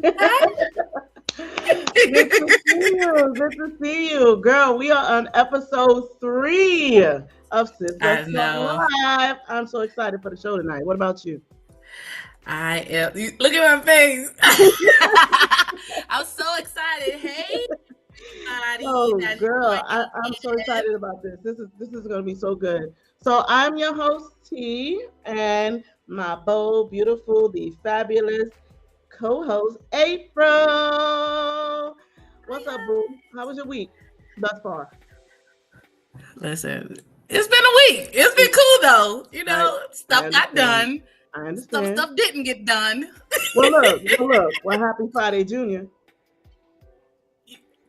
Good to see you. Good to see you. Girl, we are on episode 3 of Sis I Let's Talk know. Live. I'm so excited for the show tonight. What about you? I am. Look at my face. I'm so excited. Hey, everybody Oh, that's girl, joining I'm so in. excited about this. This is going to be so good. So I'm your host T, and my bold, beautiful, the fabulous co-host April. What's up, boo? How was your week thus far? Listen, it's been a week. It's been cool though. I I Stuff got understand. done. I Stuff understand. stuff didn't get done. Well, look. Well, happy Friday, Junior.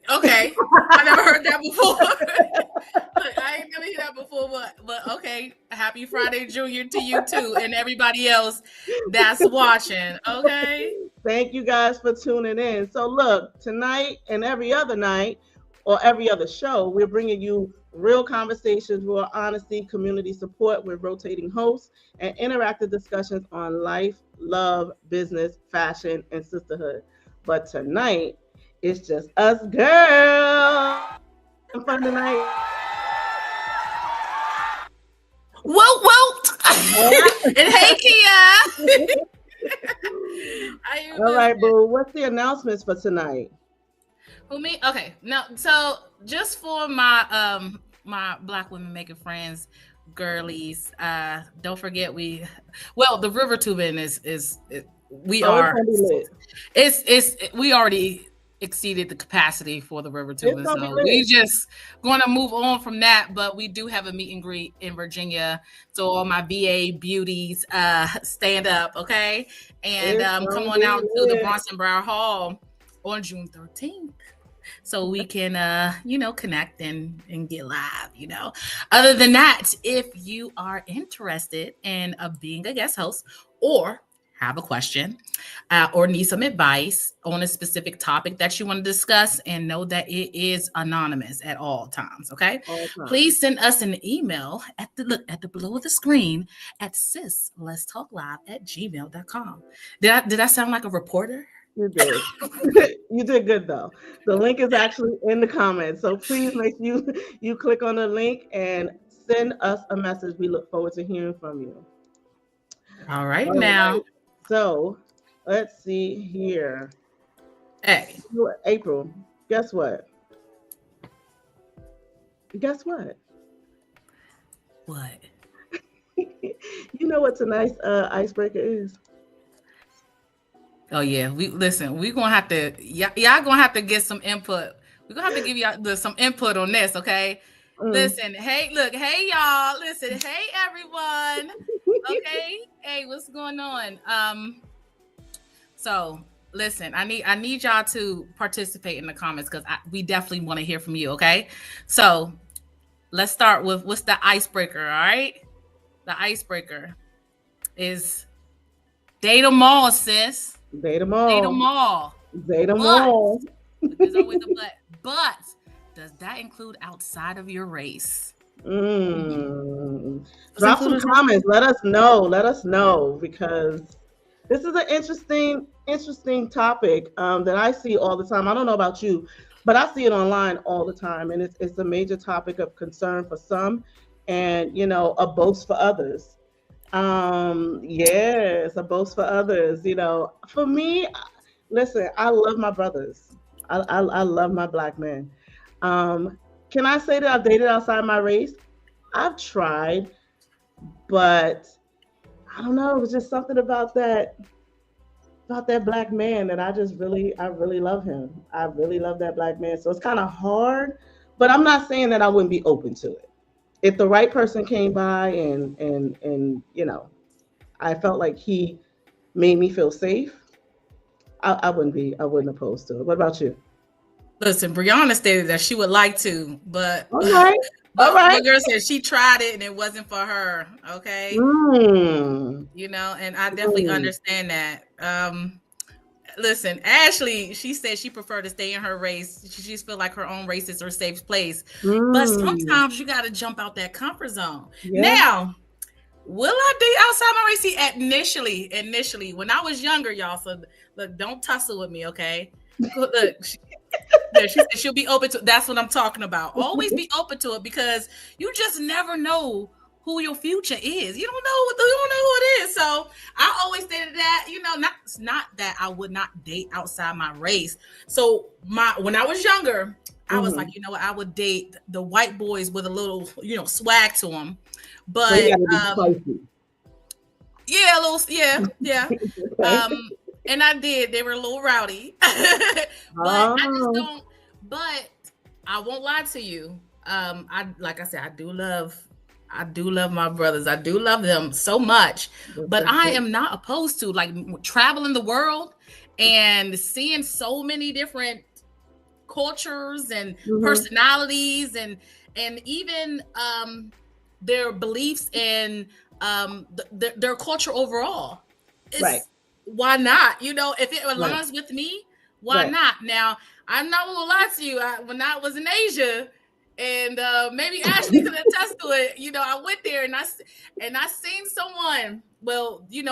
Okay, I never heard that before. Look, I ain't never heard that before, but okay. Happy Friday, Junior, to you too, and everybody else that's watching. Okay. Thank you guys for tuning in. So, look, tonight and every other night or every other show, we're bringing you real conversations, real honesty, community support with rotating hosts, and interactive discussions on life, love, business, fashion, and sisterhood. But tonight, it's just us girls. Some fun tonight. Whoa. And hey, Kia. How you All right, doing? boo. What's the announcements for tonight? Who me? Okay. Now, so just for my Black women making friends, girlies, don't forget the river tubing we Oh, it's are gonna be lit. we already exceeded the capacity for the river It's tubing, gonna be so we lit. just going to move on from that. But we do have a meet and greet in Virginia, so all my VA beauties, stand up, okay, and It's come gonna on be out to the lit. Bronson Brower Hall on June 13th, so we can connect and get live. Other than that, if you are interested in being a guest host or have a question or need some advice on a specific topic that you want to discuss, and know that it is anonymous at all times, okay, All time. please send us an email at the below of the screen at sisletstalklive@gmail.com. Did I sound like a reporter? You did. You did good though. The link is actually in the comments. So please make you click on the link and send us a message. We look forward to hearing from you. All right All right. now. So let's see here. Hey, April, guess what? Guess what? what? You know what tonight's icebreaker is? Oh yeah, we listen. We gonna have to y'all gonna have to get some input. We're gonna have to give y'all some input on this, okay? Mm. Listen, hey, look, hey y'all, listen, hey everyone. Okay, hey, what's going on? So listen, I need y'all to participate in the comments because we definitely want to hear from you, okay? So let's start with what's the icebreaker, all right? The icebreaker is date them all, sis. Date them Date all. them all. Date them But all. there's always a but. But does that include outside of your race? Mm-hmm. Mm. Does it Drop include some outside? comments. Let us know. Let us know because this is an interesting topic that I see all the time. I don't know about you, but I see it online all the time, and it's a major topic of concern for some, and a boast for others. Yes, a boast for others. For me, listen, I love my brothers. I love my black men. Um, can I say that I've dated outside my race? I've tried, but I don't know. It was just something about that black man that I really love him. I really love that black man. So it's kind of hard, but I'm not saying that I wouldn't be open to it. If the right person came by and I felt like he made me feel safe, I wouldn't oppose to it. What about you? Listen, Brianna stated that she would like to, but All right. All but right. my girl said she tried it and it wasn't for her. Okay, Mm, and I definitely mm, understand that. Listen, Ashley, she said she preferred to stay in her race. She just feel like her own race is her safe place. But mm. sometimes you got to jump out that comfort zone. Yeah. Now, will I date outside my race? See, initially, when I was younger, y'all. So look, don't tussle with me, okay? Look, yeah, she said she'll be open to. That's what I'm talking about. Always be open to it because you just never know who your future is. You don't know who it is. So I always stated that, it's not that I would not date outside my race. So when I was younger, I was like, you know what, I would date the white boys with a little, swag to them. But So you gotta be yeah, a little, yeah. okay. And I did. They were a little rowdy, but I just don't. But I won't lie to you. Like I said, I do love my brothers. I do love them so much. But I am not opposed to like traveling the world and seeing so many different cultures and personalities and even their beliefs and their culture overall. Right. Why not? If it aligns with me, why not? Now, I'm not gonna lie to you. When I was in Asia, and maybe Ashley could attest to it. I went there and I seen someone. Well, he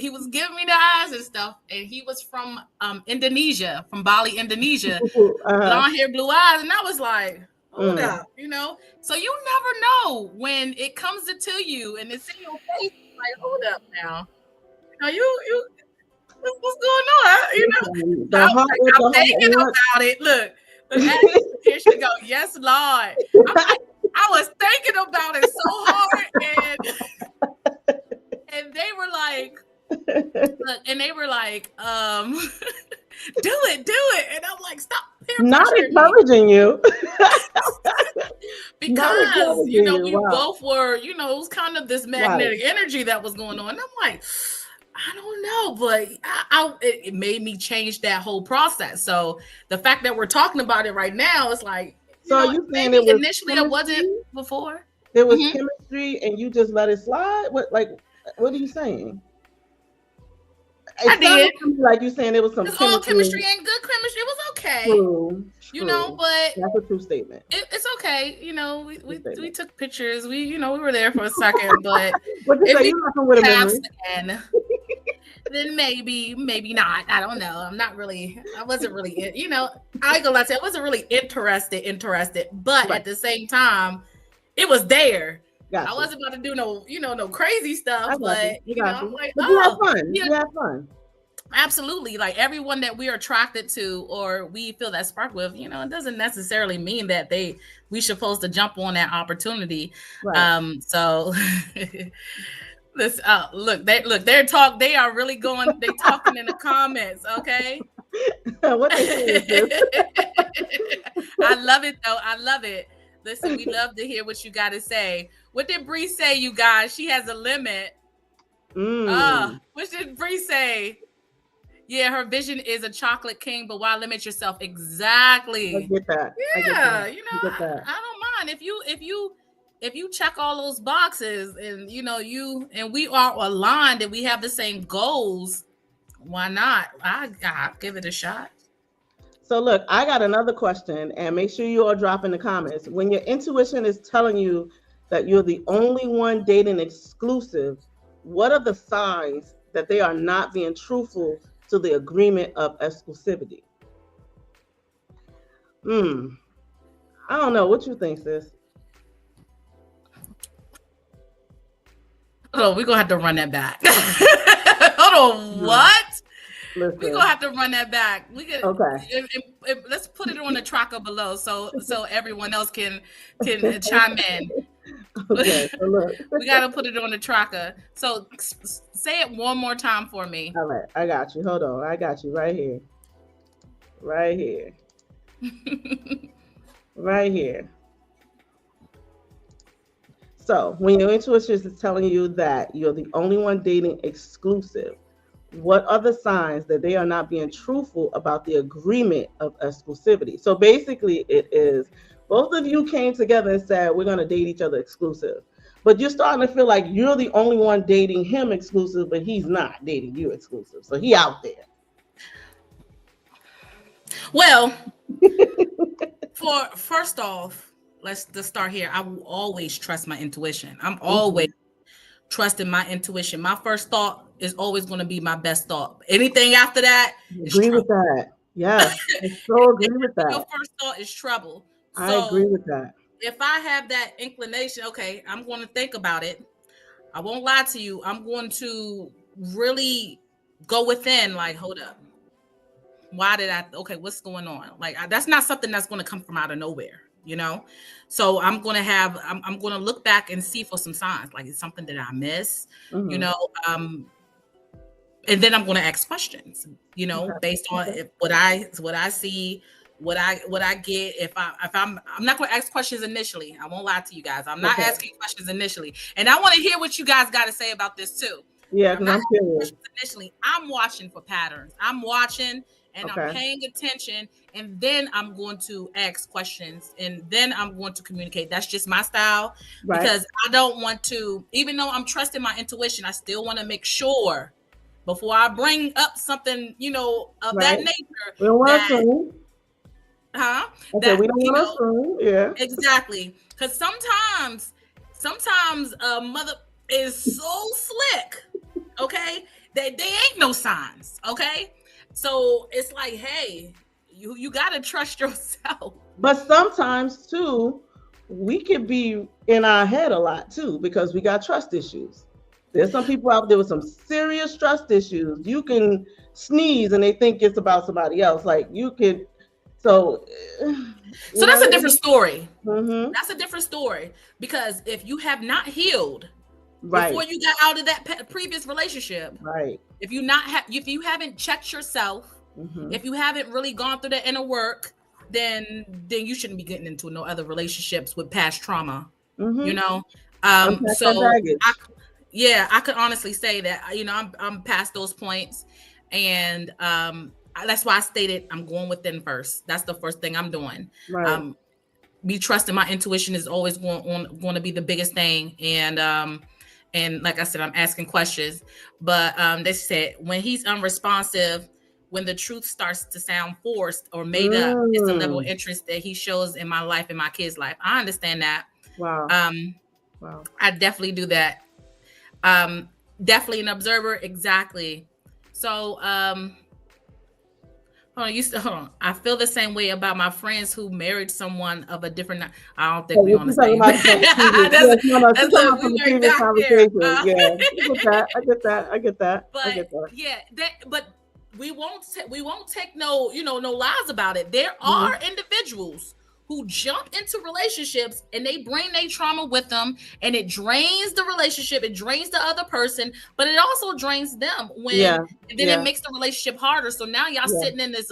was giving me the eyes and stuff, and he was from Indonesia, from Bali, Indonesia, blonde hair, blue eyes, and I was like, hold up, So you never know when it comes to you, and it's in your face. Like, hold up now. You what's going on? I'm thinking about it. Look, here she go. Yes, Lord. I was thinking about it so hard, and they were like, look, and they were like, do it, and I'm like, stop. Not encouraging you. Because we both were, it was kind of this magnetic energy that was going on. And I'm like, I don't know, but it made me change that whole process. So the fact that we're talking about it right now is like, you saying it was initially it wasn't before. There was chemistry, and you just let it slide. What are you saying? I did. Like you saying it was some chemistry. All chemistry and good chemistry. It was okay. True. But that's a true statement. It's okay. We took pictures. We were there for a second, but if we pass again, then maybe not. I don't know. I wasn't really, I ain't gonna lie to you, I wasn't really interested, but at the same time, it was there. Gotcha. I wasn't about to do no crazy stuff, but I'm like, you have fun. You have fun. Absolutely. Like everyone that we are attracted to or we feel that spark with, it doesn't necessarily mean that we supposed to jump on that opportunity. Right. So this they are really going, they talking in the comments, okay? What they saying? I love it though. I love it. Listen, we love to hear what you got to say. What did Bree say, you guys? She has a limit. What did Bree say? Yeah, her vision is a chocolate king, but why limit yourself? Exactly. I get that. Yeah, I don't mind if you check all those boxes and and we are aligned and we have the same goals. Why not? I'll give it a shot. So look, I got another question, and make sure you all drop in the comments. When your intuition is telling you that you're the only one dating exclusive, what are the signs that they are not being truthful to the agreement of exclusivity? I don't know. What you think, sis? Oh, we're gonna have to run that back. Hold on, what? Listen. We're gonna have to run that back. Okay. Let's put it on the tracker below so everyone else can chime in. Okay, so look. We gotta put it on the tracker. So say it one more time for me. All right, I got you. Hold on, I got you right here. Right here. Right here. So when your intuition is telling you that you're the only one dating exclusive, what are the signs that they are not being truthful about the agreement of exclusivity? So basically it is both of you came together and said, we're going to date each other exclusive, but you're starting to feel like you're the only one dating him exclusive, but he's not dating you exclusive. So he out there. Well, first off, let's start here. I will always trust my intuition. I'm always trusting my intuition. My first thought is always going to be my best thought. Anything after that is Agree with trouble. that. Yes, I so agree with Your that. first thought is trouble. I agree So with that. if I have that inclination, okay, I'm going to think about it. I won't lie to you. I'm going to really go within, like, hold up. Why did I? Okay, what's going on? Like, that's not something that's going to come from out of nowhere, you know? So I'm going to look back and see for some signs. Like, it's something that I miss, you Mm-hmm. know? And then I'm going to ask questions, you know, Okay. based on Okay. what I see, what I get. I'm not going to ask questions initially. I won't lie to you guys. I'm not Okay. asking questions initially, and I want to hear what you guys got to say about this too. Yeah, I'm because not I'm asking curious. questions initially. I'm watching for patterns. I'm watching and I'm Okay. paying attention, and then I'm going to ask questions, and then I'm going to communicate. That's just my style Right. because I don't want to, even though I'm trusting my intuition, I still want to make sure before I bring up something, you know, of that Right. nature We don't want to that, assume. huh? I said That, we don't you want to know, assume. Yeah. exactly. Because sometimes a mother is so slick, okay? They ain't no signs, okay? So it's like, hey, you gotta trust yourself. But sometimes too, we could be in our head a lot too because we got trust issues. There's some people out there with some serious trust issues. You can sneeze and they think it's about somebody else. Like you could, so So you that's a know. different story. Mm-hmm. That's a different story because if you have not healed Right. before you got out of that previous relationship, Right. if you haven't checked yourself, Mm-hmm. if you haven't really gone through the inner work, then you shouldn't be getting into no other relationships with past trauma, you Mm-hmm. know. Unpack that So baggage. yeah, I could honestly say that, you know, I'm past those points, and that's why I stated I'm going within first. That's the first thing I'm doing. Right. Um, me trusting my intuition is always going to be the biggest thing, and like I said, I'm asking questions. But they said when he's unresponsive, when the truth starts to sound forced or made up, it's the level of Mm. interest that he shows in my life and my kids' life. I understand that. Wow. Um, Wow. I definitely do that. Um, Definitely an observer, exactly. So hold on. I feel the same way about my friends who married someone of a different. I don't think So we what on you the talking same. about from the previous? that's Yes, no, no, she's that's talking a, about we from the went previous back there. conversation. Yeah, I get that. I get that. I get that. I But get that. yeah, but we won't take no, you know, no lies about it. There Mm-hmm. are individuals who jump into relationships and they bring their trauma with them, and it drains the relationship, it drains the other person, but it also drains them Yeah, when then it yeah, makes the relationship harder. So now y'all yeah. sitting in this,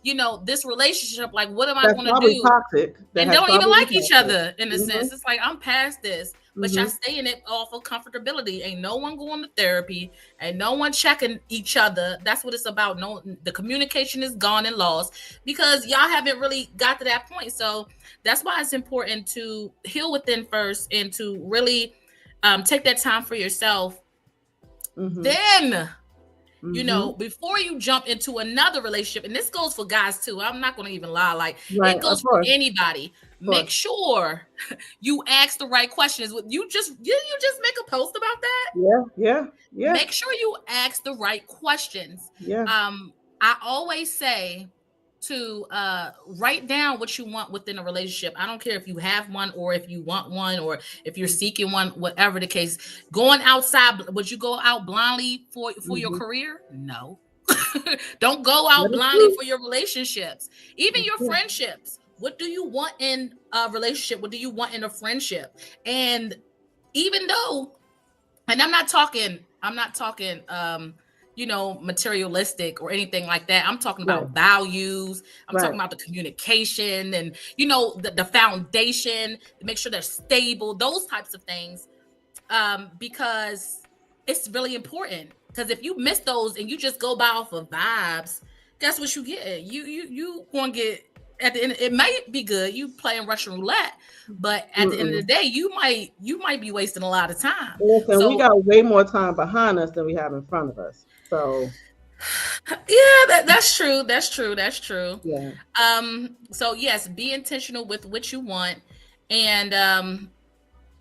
you know, this relationship, like, what am I That's going to probably do? toxic. That And has don't even probably been like each toxic. other in a Mm-hmm. sense. It's like, I'm past this, but y'all Mm-hmm. stay in it off of comfortability. Ain't no one going to therapy, and no one checking each other. That's what it's about. No, the communication is gone and lost because y'all haven't really got to that point. So that's why it's important to heal within first and to really take that time for yourself. Mm-hmm. Then, you Mm-hmm. know, before you jump into another relationship, and this goes for guys too. I'm not going to even lie. Like, Right. it Of goes for course. anybody. Of Make course. sure you ask the right questions. You just make a post about that? Yeah. Yeah. Yeah. Make sure you ask the right questions. Yeah. I always say to write down what you want within a relationship. I don't care if you have one or if you want one or if you're seeking one, whatever the case. Going outside, would you go out blindly for your Mm-hmm. career? No. Don't go out That is blindly true. for your relationships, even That's your true. friendships. What do you want in a relationship? What do you want in a friendship? And even though, and I'm not talking you know, materialistic or anything like that. I'm talking Right. about values. I'm talking Right. about the communication and, you know, the foundation to make sure they're stable, those types of things. Because it's really important. Because if you miss those and you just go by off of vibes, guess what you get? You gonna get at the end. It might be good. You playing Russian roulette, but at the end of the Mm-mm. day, you might be wasting a lot of time. Listen, we So got way more time behind us than we have in front of us. So yeah, that's true. That's true. That's true. yeah. So yes, be intentional with what you want, and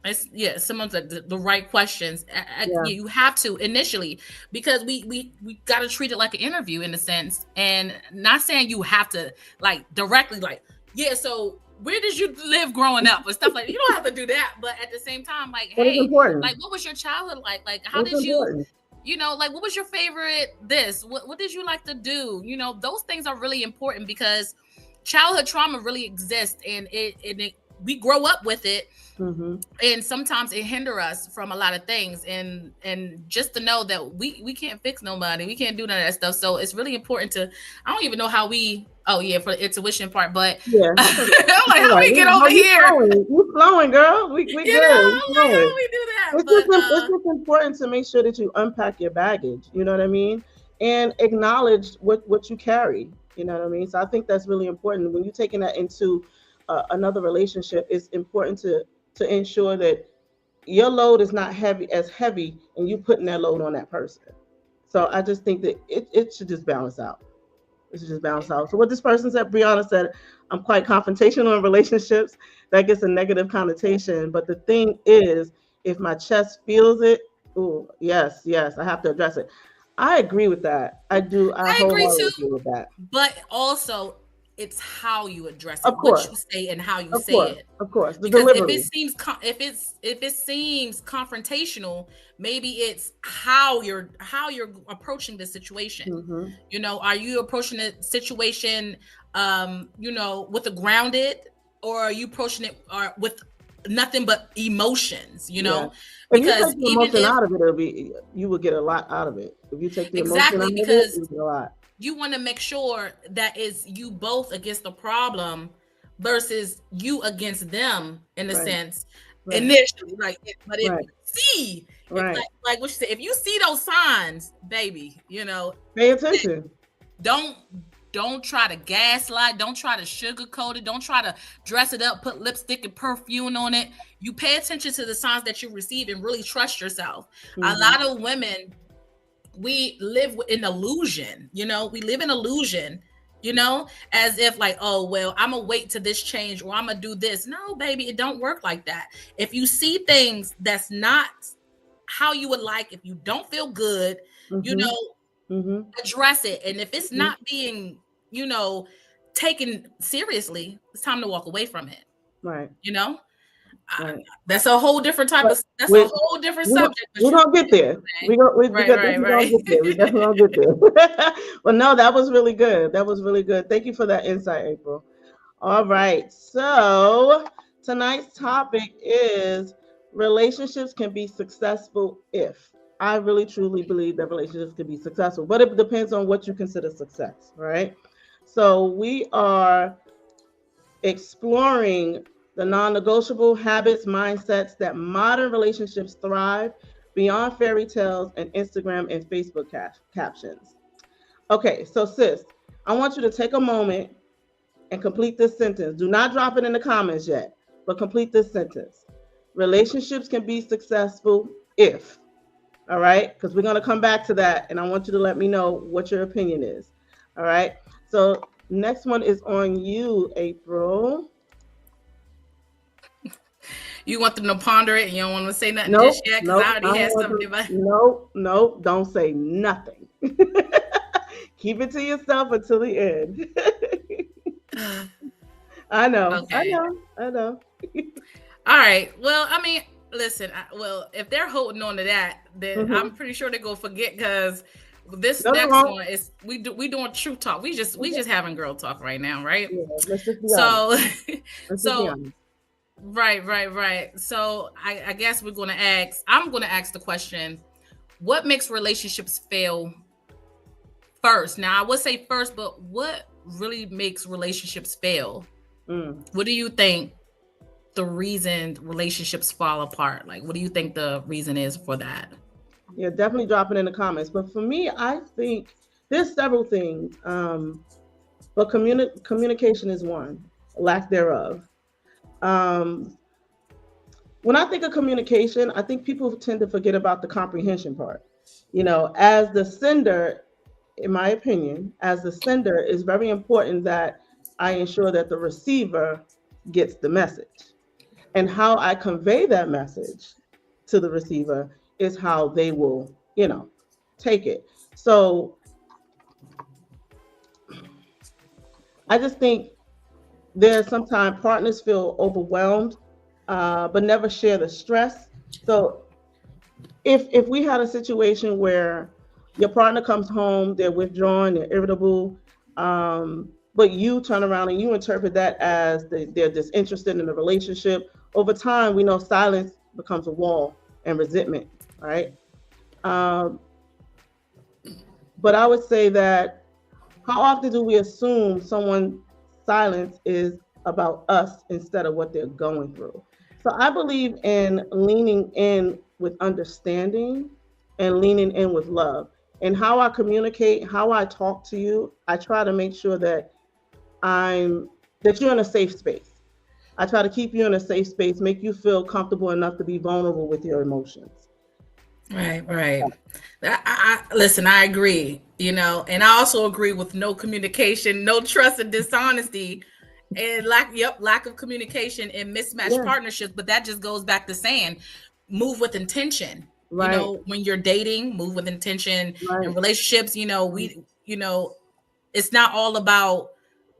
It's, yeah, some of the right questions. Yeah. You have to initially, because we got to treat it like an interview in a sense, and not saying you have to like directly like, yeah, so where did you live growing up or stuff like that. You don't have to do that, but at the same time, like, But it's hey, important. like, what was your childhood like how It's did you, important. like, what was your favorite this, what did you like to do, those things are really important, because childhood trauma really exists, and we grow up with it, Mm-hmm. and sometimes it hinder us from a lot of things, and just to know that we can't fix nobody, we can't do none of that stuff. So it's really important to, I don't even know how we, oh yeah, for the intuition part, but Yeah. I'm like, All how right. we get No, over you here, flowing. You flowing, girl. We good. We I'm like, flowing. how we do that, It's just, but it's just important to make sure that you unpack your baggage. You know what I mean? And acknowledge what you carry. You know what I mean? So I think that's really important when you're taking that into another relationship. It's important to ensure that your load is not heavy, and you putting that load on that person. So I just think that it should just balance out. It should just balance out. So what this person said, Brianna said, I'm quite confrontational in relationships. That gets a negative connotation. But the thing is, if my chest feels it, oh yes, yes, I have to address it. I agree with that. I do. I I agree wholeheartedly too, agree with that. but also it's how you address Of it, what you course, say, and how you of say course, it. of course. The Because if it delivery. seems if it seems confrontational, maybe it's how you're approaching the situation. Mm-hmm. Are you approaching the situation with a grounded, or are you approaching it with nothing but emotions, Yeah. If you because take the even emotion if, out of it, it'll be you will get a lot out of it. If you take the emotion out exactly, of it, because you get a lot. you want to make sure that is you both against the problem versus you against them, in a Right. sense, Right. initially, like, but if Right. you see, if Right. like what you said, if you see those signs, baby, Pay attention. don't don't try to gaslight, don't try to sugarcoat it, don't try to dress it up, put lipstick and perfume on it. You pay attention to the signs that you receive and really trust yourself. A Mm-hmm. lot of women, we live in illusion, we live in illusion, as if like, oh well, I'm gonna wait to this change, or I'm gonna do this. No, baby, it don't work like that. If you see things that's not how you would like, if you don't feel good, you Mm-hmm. know Mm-hmm. address it. And if it's Mm-hmm. not being, taken seriously, it's time to walk away from it. Right. you know Right. that's a whole different type But of, that's a we whole different we don't subject, but we you don't get there. today. We Right, got right, we don't right. get there. We definitely don't get there. Well, no, that was really good. That was really good. Thank you for that insight, April. All right. So tonight's topic is relationships can be successful if. I really truly believe that relationships can be successful, but it depends on what you consider success, right? So we are exploring the non-negotiable habits, mindsets that modern relationships thrive beyond fairy tales and Instagram and Facebook captions. Okay, so sis, I want you to take a moment and complete this sentence. Do not drop it in the comments yet, but complete this sentence. Relationships can be successful if, all right? Because we're going to come back to that, and I want you to let me know what your opinion is, all right? So, next one is on you, April. You want them to ponder it, and you don't want to say nothing just Nope, yet, because I nope, I already don't had want something to. about. Nope, nope, don't say nothing. Keep it to yourself until the end. I know, I Okay. know, I know. All right. Well, I mean, listen. Well, if they're holding on to that, then Mm-hmm. I'm pretty sure they're gonna forget, because this No, they next won't. one is we doing true talk. We just having girl talk right now, right? Yeah, let's just be honest. So, Let's just be so honest. right. So I guess we're gonna ask. I'm gonna ask the question: what makes relationships fail first? Now, I would say first, but what really makes relationships fail? Mm. What do you think the reason relationships fall apart? Like, what do you think the reason is for that? Yeah, definitely drop it in the comments. But for me, I think there's several things. But communication is one, lack thereof. Um, when I think of communication, I think people tend to forget about the comprehension part. As the sender, in my opinion, as the sender, it's very important that I ensure that the receiver gets the message. And how I convey that message to the receiver is how they will, take it. So I just think there's sometimes partners feel overwhelmed, but never share the stress. So if we had a situation where your partner comes home, they're withdrawn, they're irritable, but you turn around and you interpret that as they're disinterested in the relationship, over time we know silence becomes a wall and resentment, right? Um, but I would say that how often do we assume someone's silence is about us instead of what they're going through? So I believe in leaning in with understanding and leaning in with love. And how I communicate, how I talk to you, I try to make sure that you're in a safe space. I try to keep you in a safe space, make you feel comfortable enough to be vulnerable with your emotions. Right, right. Listen, I agree, and I also agree with no communication, no trust, and dishonesty, and lack of communication and mismatched Yeah, partnerships. But that just goes back to saying, move with intention. right, When you're dating, move with intention. In right. relationships, it's not all about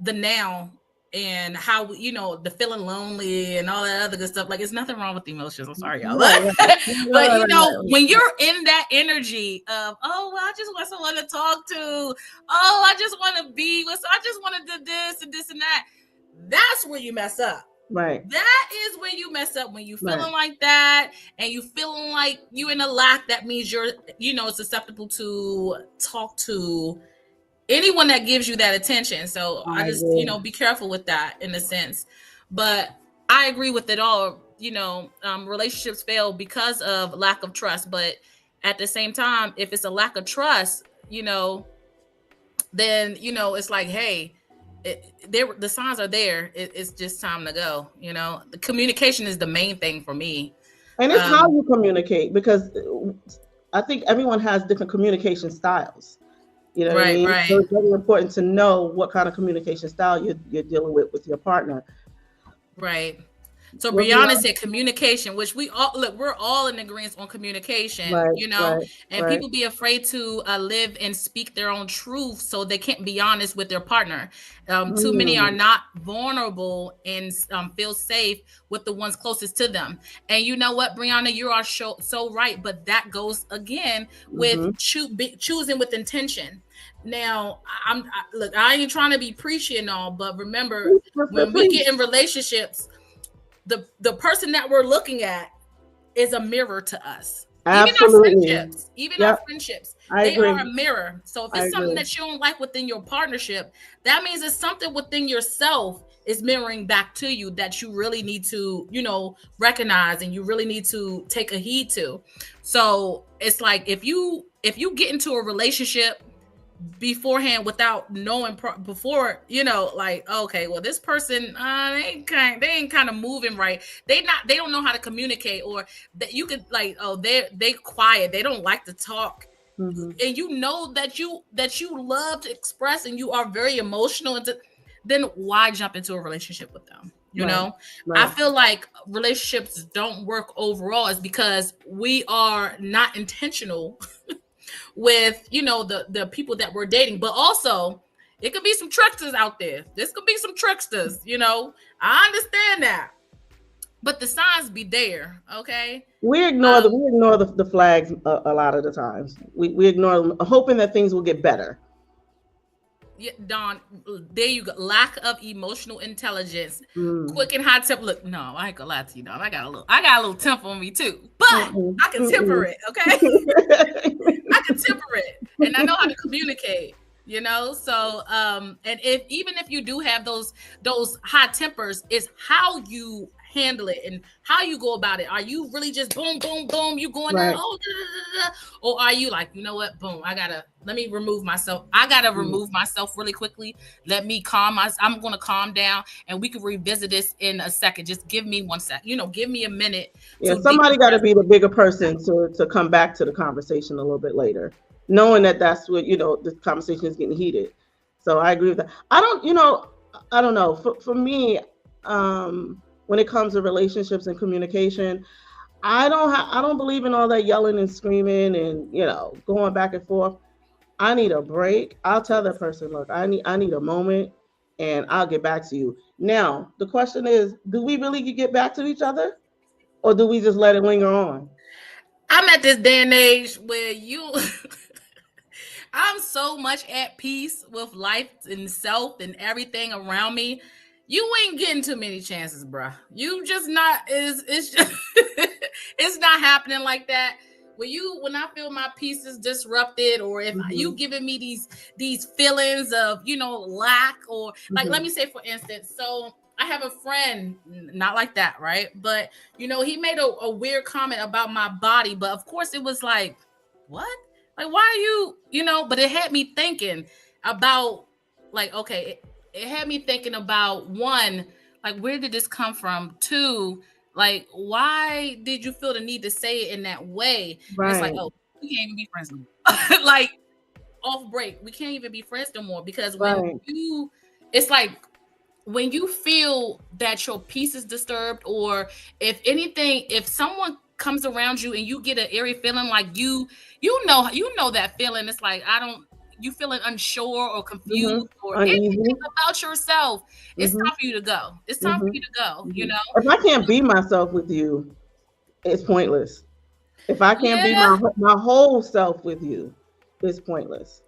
the now and how the feeling lonely and all that other good stuff. Like, it's nothing wrong with emotions. I'm sorry, y'all. Right, right. But Right. when you're in that energy of, oh, well, I just want someone to talk to, oh, I just want to be with, I just want to do this and this and that, that's where you mess up. Right. That is where you mess up. When you feeling Right. like that and you feeling like you in a lack, that means you're susceptible to talk to anyone that gives you that attention. So I I just, agree. be careful with that in a sense. But I agree with it all. Relationships fail because of lack of trust. But at the same time, if it's a lack of trust, then it's like, hey, the signs are there. It's just time to go. The communication is the main thing for me. And it's how you communicate, because I think everyone has different communication styles. You know what I Right, mean? So right. it's very important to know what kind of communication style you're dealing with your partner. Right. So We'll be Brianna on. said communication, which we all look, we're all in agreement on communication, Right, right, and right. people be afraid to live and speak their own truth, so they can't be honest with their partner. Too many are Mm, not vulnerable and feel safe with the ones closest to them. And you know what, Brianna, you are so right. But that goes again with mm-hmm. choosing with intention. Now, look, I ain't trying to be preachy and all, but remember, when we Please. get in relationships, the person that we're looking at is a mirror to us. Even our Absolutely. friendships, Yep, I they are a agree. mirror. So if I it's something agree. that you don't like within your partnership, that means it's something within yourself is mirroring back to you that you really need to, recognize, and you really need to take a heed to. So it's like, if you get into a relationship beforehand without knowing before, like, okay, well, this person, they ain't kind of moving right, they don't know how to communicate, or that you could, like, oh, they quiet, they don't like to talk, Mm-hmm. and that you love to express, and you are very emotional, then why jump into a relationship with them? Right, I right. feel like relationships don't work overall is because we are not intentional with the people that we're dating. But also, it could be some tricksters out there. This could be some tricksters. I understand that, but the signs be there. Okay. We ignore um the flags a lot of the times. We ignore them, hoping that things will get better. yeah, Don, there you go. Lack of emotional intelligence. Mm. Quick and hot temper. Look, no, I ain't gonna lie to you, Don. I got a little temper on me too, but Mm-mm. I can temper Mm-mm. it. Okay. I can temper it, and I know how to communicate. So and if you do have those hot tempers, it's how you handle it and how you go about it. Are you really just boom, boom, boom? You going there? Right. Oh, da, da, da, da, or are you like, you know what? Boom! Let me remove myself. I gotta Mm. remove myself really quickly. Let me I'm gonna calm down, and we can revisit this in a second. Just give me 1 sec. Give me a minute Yeah, to somebody got to decompress. be the bigger person to come back to the conversation a little bit later, knowing that that's what the conversation is getting heated. So I agree with that. I don't know. For me, when it comes to relationships and communication. I don't believe in all that yelling and screaming and going back and forth. I need a break. I'll tell that person, look, I need a moment, and I'll get back to you. Now the question is, do we really get back to each other, or do we just let it linger on? I'm at this day and age where you I'm so much at peace with life and self and everything around me. You ain't getting too many chances, bruh. You just not is it's just it's not happening like that. When I feel my peace is disrupted, or if you Hmm. giving me these feelings of lack, or like, let Hmm. me say for instance, so I have a friend, not like that, right? But he made a weird comment about my body, but of course it was like, what? Like, why are but it had me thinking about, like, okay, it had me thinking about, one, like, where did this come from? Two, like, why did you feel the need to say it in that way? And it's like, Right. oh, we can't even be friends no more. Like, off break, we can't even be friends no more, because Right. it's like, when you feel that your peace is disturbed, or if someone comes around you and you get an eerie feeling, like you know that feeling, it's like, I don't you feeling unsure or Hmm. confused or Uneasy. anything about yourself, it's Hmm. time for you to go. It's time for Hmm. you to go, Hmm. If I can't be myself with you, it's pointless. If I can't be yeah. my whole self with you, it's pointless.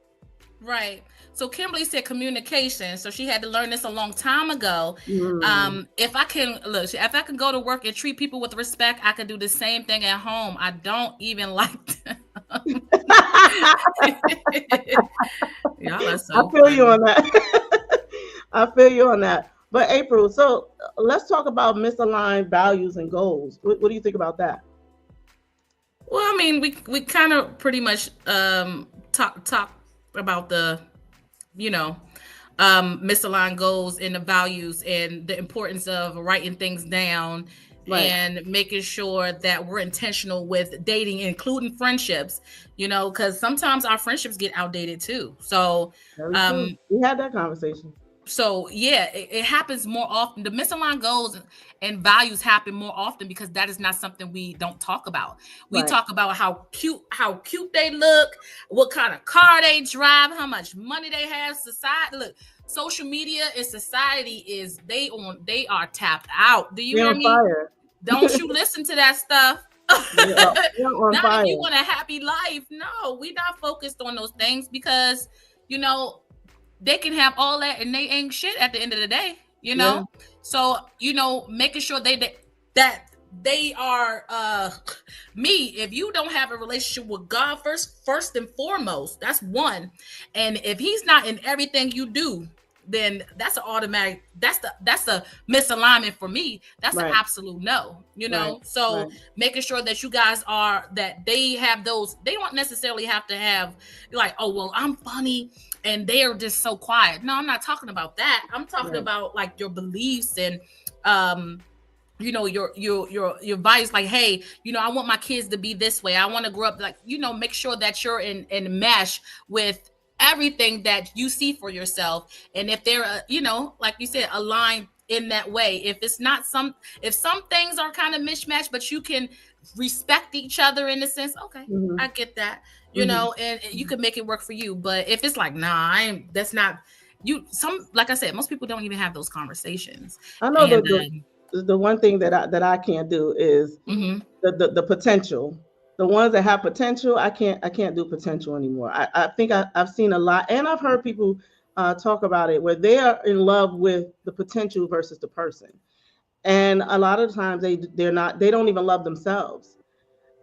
Right. So Kimberly said communication. So she had to learn this a long time ago. Mm. If I can if I can go to work and treat people with respect, I can do the same thing at home. I don't even like them. Y'all are I so feel you funny. on that. I feel you on that. But April, so let's talk about misaligned values and goals. What do you think about that? Well, I mean, we kind of pretty much talk about the you know misaligned goals and the values and the importance of writing things down Right. and making sure that we're intentional with dating, including friendships, because sometimes our friendships get outdated too. So Very true. um We had that conversation. yeah, it happens more often. The misaligned goals and values happen more often because that is not something we don't talk about. We Right. talk about how cute they look, what kind of car they drive, how much money they have. Society, look, social media and society is they are tapped out. Do you They're hear on me? fire. Don't you listen to that stuff. They're on Not if you fire. want a happy life. No, we not focused on those things because you know they can have all that and they ain't shit at the end of the day, Yeah. so making sure that they are me. If you don't have a relationship with God first and foremost, that's one. And if he's not in everything you do, then that's an automatic, that's a misalignment for me. That's an Right. absolute no, Right. so Right. making sure that you guys are that they have those, they don't necessarily have to have, like, oh well, I'm funny and they are just so quiet. No, I'm not talking about that. I'm talking Right. about like your beliefs and um your values, like, hey, I want my kids to be this way. I want to grow up like, make sure that you're in mesh with everything that you see for yourself. And if they're like you said, aligned in that way, if some things are kind of mismatched, but you can respect each other in a sense, okay, Hmm. I get that, Hmm. and you can make it work for you. But if it's like, nah, I ain't, that's not you, like I said, most people don't even have those conversations. I know And the one thing that I can't do is mhm. the potential. The ones that have potential, I can't do potential anymore. I think I've seen a lot, and I've heard people talk about it where they are in love with the potential versus the person, and a lot of times they don't even love themselves.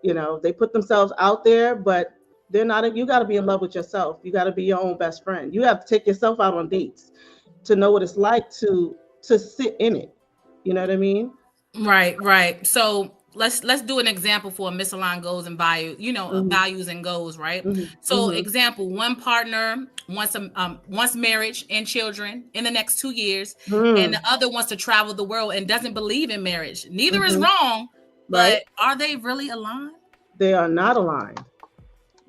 They put themselves out there, but they're not. You got to be in love with yourself. You got to be your own best friend. You have to take yourself out on dates to know what it's like to sit in it. You know what I mean? Right, right. So let's do an example for misaligned goals and value, Hmm. values and goals, right? Hmm. So Hmm. example, one partner wants marriage and children in the next 2 years, and the Hmm. other wants to travel the world and doesn't believe in marriage. Neither is Hmm. wrong, Right? but are they really aligned? They are not aligned.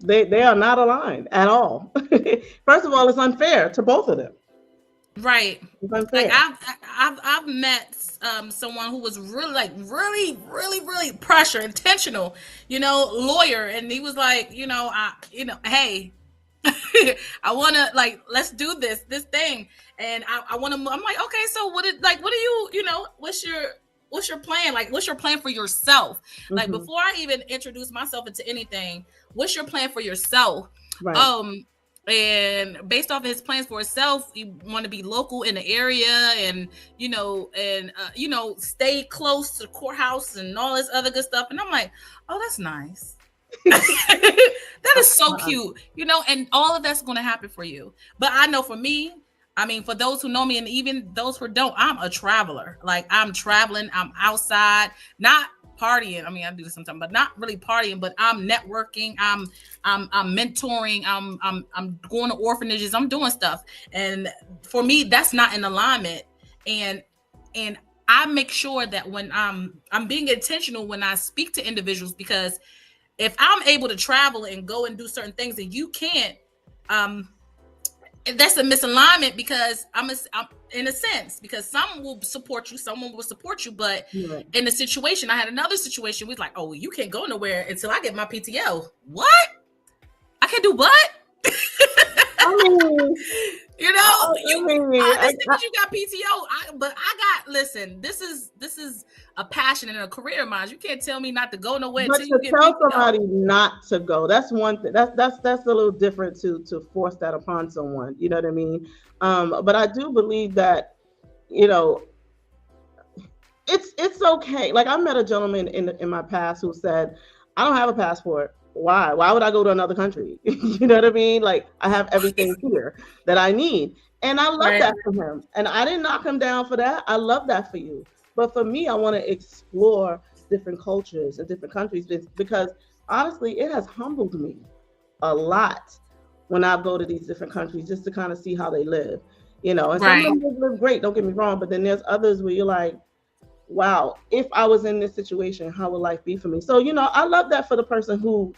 They are not aligned at all. First of all, it's unfair to both of them. Right. It's Like unfair. I've met someone who was really like really pressure intentional, lawyer, and he was like, hey, I want to like let's do this thing, and I want to. I'm like, okay, so what do what's your plan? Like, what's your plan for yourself? Like Hmm. before I even introduce myself into anything, what's your plan for yourself? Right. Um, and based off of his plans for himself, he want to be local in the area, and stay close to the courthouse and all this other good stuff. And I'm like, oh, that's nice. That is so cute, and all of that's going to happen for you. But I know for me, I mean, for those who know me and even those who don't, I'm a traveler. Like I'm traveling, I'm outside, not partying. I mean, I do this sometimes, but not really partying. But I'm networking. I'm mentoring. I'm going to orphanages. I'm doing stuff, and for me, that's not in alignment. And and I make sure that when I'm being intentional when I speak to individuals, because if I'm able to travel and go and do certain things and you can't, um, that's a misalignment, because I'm in a sense, because some will support you, someone will support you, but Right. in the situation, I had another situation. We was like, oh, you can't go nowhere until I get my PTO. What? I can do what? I mean, I You mean, understand that you got PTO, but I got, listen. This is a passion and a career of mine. You can't tell me not to go nowhere but until you to get tell PTO. somebody not to go, that's one thing. That's a little different to force that upon someone. You know what I mean? But I do believe that you know it's okay. Like I met a gentleman in my past who said, "I don't have a passport. Why? Why would I go to another country? You know what I mean? Like I have everything here that I need." And I love Right. that for him. And I didn't knock him down for that. I love that for you. But for me, I want to explore different cultures and different countries because honestly, it has humbled me a lot when I go to these different countries just to kind of see how they live. And some of Right. them live great, don't get me wrong, but then there's others where you're like, wow, if I was in this situation, how would life be for me? So, I love that for the person who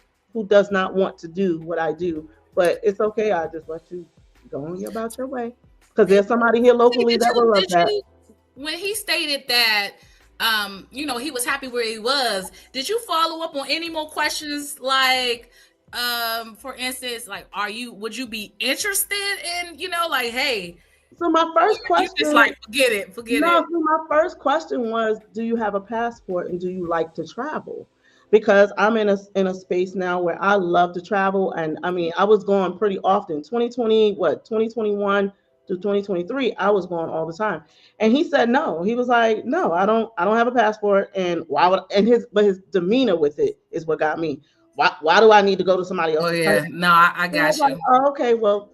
does not want to do what I do, but it's okay. I just let you go on about your way because there's somebody here Hey, locally that will love did that. you when he stated that he was happy where he was, did you follow up on any more questions, like for instance, like would you be interested in, like, hey, So my first you just question, like forget no, it. so my first question was, do you have a passport and do you like to travel? Because I'm in a space now where I love to travel, and I mean, I was going pretty often. 2020, what 2021 to 2023, I was going all the time. And he said no. He was like, no, I don't have a passport, and why would and his demeanor with it is what got me. Why do I need to go to somebody Oh else's yeah, country? no, I And I was got like, you. oh, okay, well,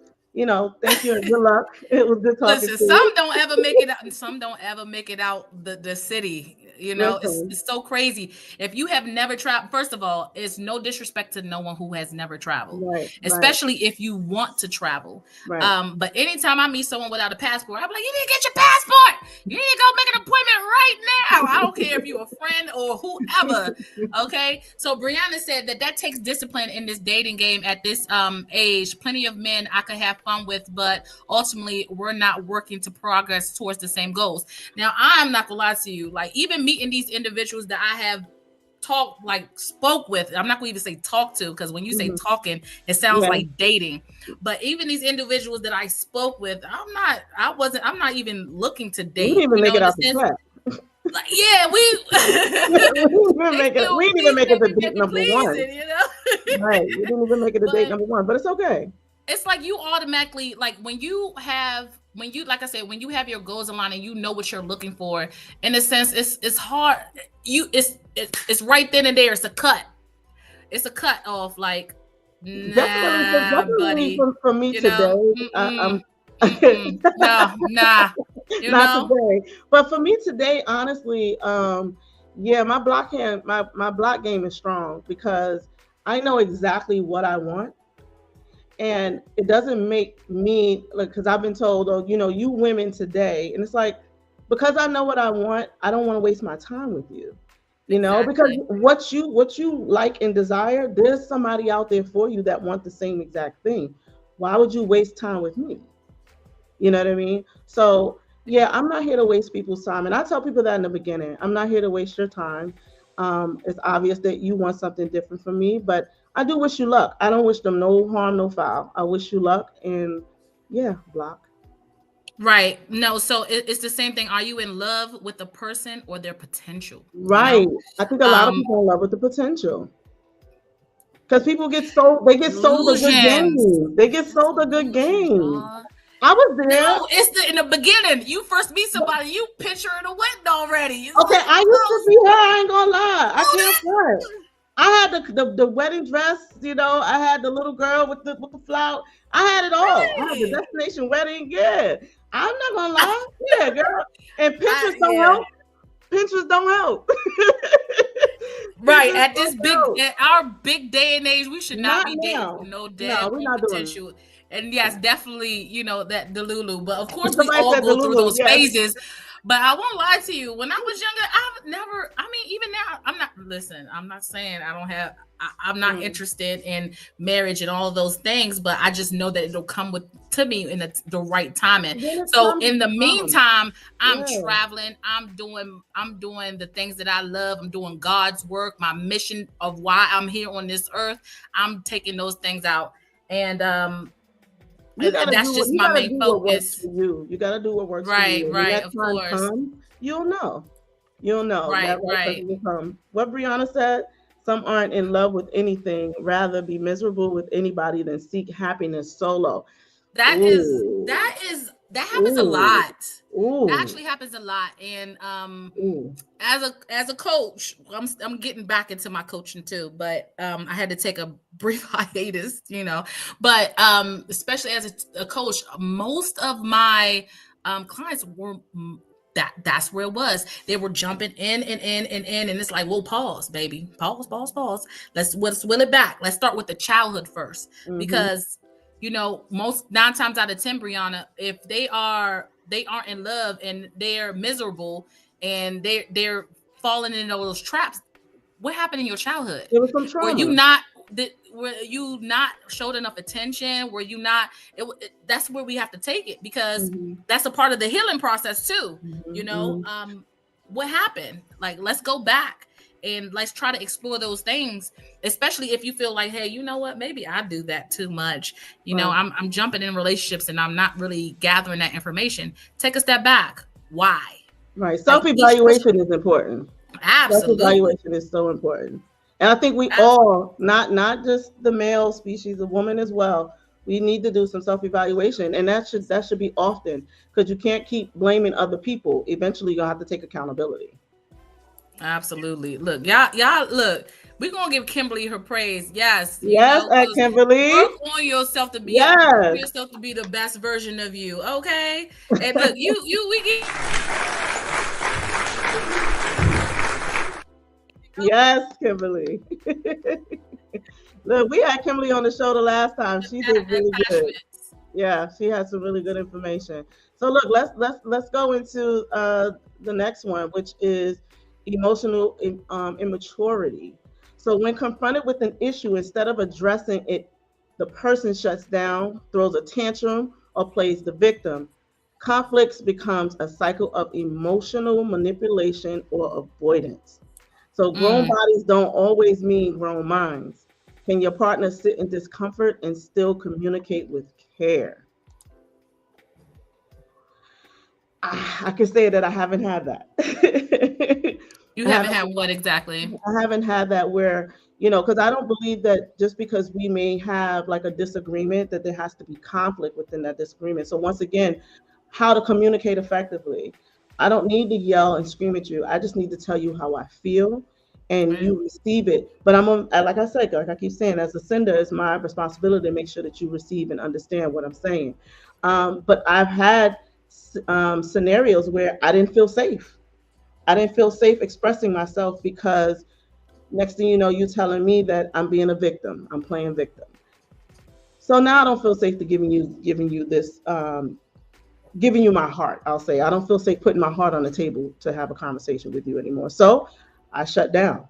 thank you and good luck. It was good talking Listen, to you. some don't ever make it out, and some don't ever make it out the city. Listen, It's so crazy. If you have never traveled, first of all, it's no disrespect to no one who has never traveled, right, right, especially if you want to travel. right. But anytime I meet someone without a passport, I'm like, you need to get your passport. You need to go make an appointment right now. I don't care if you're a friend or whoever. Okay. So Brianna said that takes discipline in this dating game at this age. Plenty of men I could have fun with, but ultimately we're not working to progress towards the same goals. Now, I'm not gonna lie to you, like even meeting these individuals that I have spoke with, I'm not gonna even say talk to, because when you say Hmm. talking, it sounds Yeah, like dating. But even these individuals that I spoke with, I'm not even looking to we didn't date, even make it in the out the sense, chat. like, yeah, we We didn't even they make it. still We didn't even please make it to date make me number one. pleasing. Right, we didn't even make it to date But number one. But it's okay. it's like you automatically, like like I said, when you have your goals aligned and you know what you're looking for, in a sense, it's hard. It's right then and there. It's a cut off, like, Definitely, nah, buddy, for me today. I'm no, nah, not today, but for me today, honestly, yeah, my block game is strong because I know exactly what I want, and it doesn't make me like because I've been told, oh, you women today, and it's like because I know what I want, I don't want to waste my time with you. Because exactly. what you like and desire, there's somebody out there for you that want the same exact thing. Why would you waste time with me? You know what I mean? So yeah, I'm not here to waste people's time. And I tell people that in the beginning. I'm not here to waste your time. It's obvious that you want something different from me, but I do wish you luck. I don't wish them no harm, no foul. I wish you luck and yeah, block. Right. No, so it's the same thing. Are you in love with the person or their potential? You Right. know? I think a lot of Um, people are in love with the potential. Because people get sold, they get sold a good Delusions. game. They get It's sold a good delusions, game. y'all. I was there. No, it's in the beginning. You first meet somebody, you picture in the wedding already. It's Okay, like, I used to be her. I ain't gonna lie. I oh, can't front. I had the wedding dress, you know. I had the little girl with the flower. I had it all. I had the hey. destination wedding. Yeah, I'm not gonna lie. Yeah, girl. And Pinterest don't Yeah. help. Pinterest don't help. Right. Pinterest At don't help. our big day and age, we should not Not be dating now. no No, dead we're not doing potential. And yes, definitely, that Delulu. But of it. course, we Somebody all said go through Delulu. those Yes. phases. But I won't lie to you. When I was younger, I've never. I mean, even now, I'm not. Listen, I'm not saying I don't have. I'm not Mm. interested in marriage and all of those things, but I just know that it'll come to me in the right timing. When it So comes, in the it comes. meantime, I'm Yeah. traveling. I'm doing the things that I love. I'm doing God's work. My mission of why I'm here on this earth. I'm taking those things out, and You gotta do that's what just you my gotta main do what works focus. for you. You gotta do what works for Right, you. And when right, that of time course. comes, you'll know. You'll know. That Right, right right. person will come. What Brianna said, some aren't in love with anything, rather be miserable with anybody than seek happiness solo. Ooh. That happens a Ooh. lot. That Ooh. actually happens a lot. And Ooh. as a coach, I'm getting back into my coaching too, but I had to take a brief hiatus. But especially as a coach, most of my clients were that's where it was. They were jumping in, and it's like, well, pause, baby, pause. Let's will it back. Let's start with the childhood first, Mm-hmm. because most 9 times out of 10, Brianna, if they aren't in love and they're miserable and they're falling into those traps. What happened in your childhood? There was some Were you trauma. not were you not showed enough attention? Were you not that's where we have to take it, because Mm-hmm. that's a part of the healing process too. Mm-hmm. you know Mm-hmm. um what happened? Like, let's go back and let's try to explore those things, especially if you feel like, hey, you know what, maybe I do that too much. Right. I'm jumping in relationships and I'm not really gathering that information. Take a step back. Why? Right. Like, each person. Self-evaluation is important. Absolutely. Self-evaluation is so important. And I think we all, not just the male species, the woman as well, we need to do some self-evaluation. And that should be often, because you can't keep blaming other people. Eventually you'll have to take accountability. Absolutely. Look, y'all, look. We're gonna give Kimberly her praise. Yes, Yes, at because Kimberly. work on yourself to be Yes. the best version of you. Okay. And look, we get Yes, Kimberly. Look, we had Kimberly on the show the last time. She did really good. attachments. Yeah, she had some really good information. So look, let's go into the next one, which is emotional immaturity. So when confronted with an issue, instead of addressing it, the person shuts down, throws a tantrum, or plays the victim. Conflicts becomes a cycle of emotional manipulation or avoidance. So grown Mm. bodies don't always mean grown minds. Can your partner sit in discomfort and still communicate with care? I can say that I haven't had that. You I haven't haven't had what exactly? I haven't had that where, because I don't believe that just because we may have like a disagreement, that there has to be conflict within that disagreement. So once again, how to communicate effectively. I don't need to yell and scream at you. I just need to tell you how I feel and Right. you receive it. But like I said, like I keep saying, as a sender, it's my responsibility to make sure that you receive and understand what I'm saying. But I've had scenarios where I didn't feel safe. I didn't feel safe expressing myself because next thing you know, you telling me that I'm being a victim. I'm playing victim. So now I don't feel safe to giving you this giving you my heart. I'll say I don't feel safe putting my heart on the table to have a conversation with you anymore. So I shut down.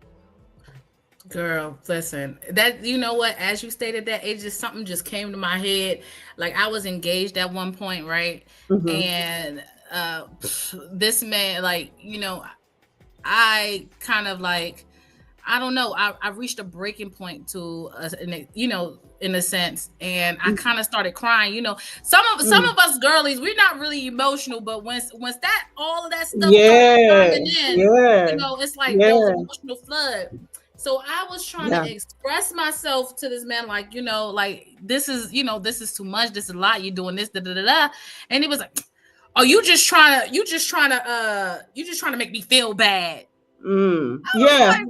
Girl, listen, that you know what, as you stated that, it just something just came to my head. Like I was engaged at one point, right? Mm-hmm. And this man, like, I kind of like, I don't know. I reached a breaking point to, in a sense, and I kind of started crying. Some of us girlies, we're not really emotional, but once that all of that stuff starts Yeah, chiming in, yeah, it's like those yeah, emotional flood. So I was trying yeah. to express myself to this man, like, like this is too much. This is a lot. You're doing this, da da da da. And he was like, "Oh, you just trying to make me feel bad." I Yeah. was like,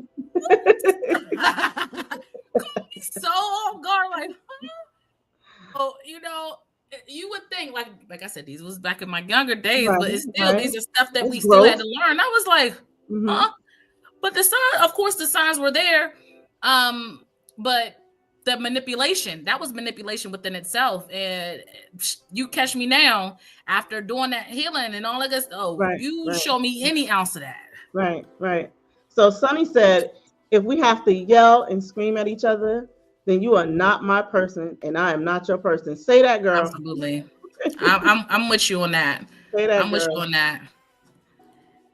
caught me so off guard, like, oh, you would think, like I said, these was back in my younger days, Right, but it's still right. these are stuff that It's we still had growth. to learn. I was like, Mm-hmm. huh? But of course, the signs were there. But the manipulation, that was manipulation within itself. And you catch me now after doing that healing and all of this. Oh, Right, you right, show me any ounce of that. right, right. So Sonny said, if we have to yell and scream at each other, then you are not my person and I am not your person. Say that, girl. Absolutely. I'm with you on that. Say that, I'm with you girl. on that.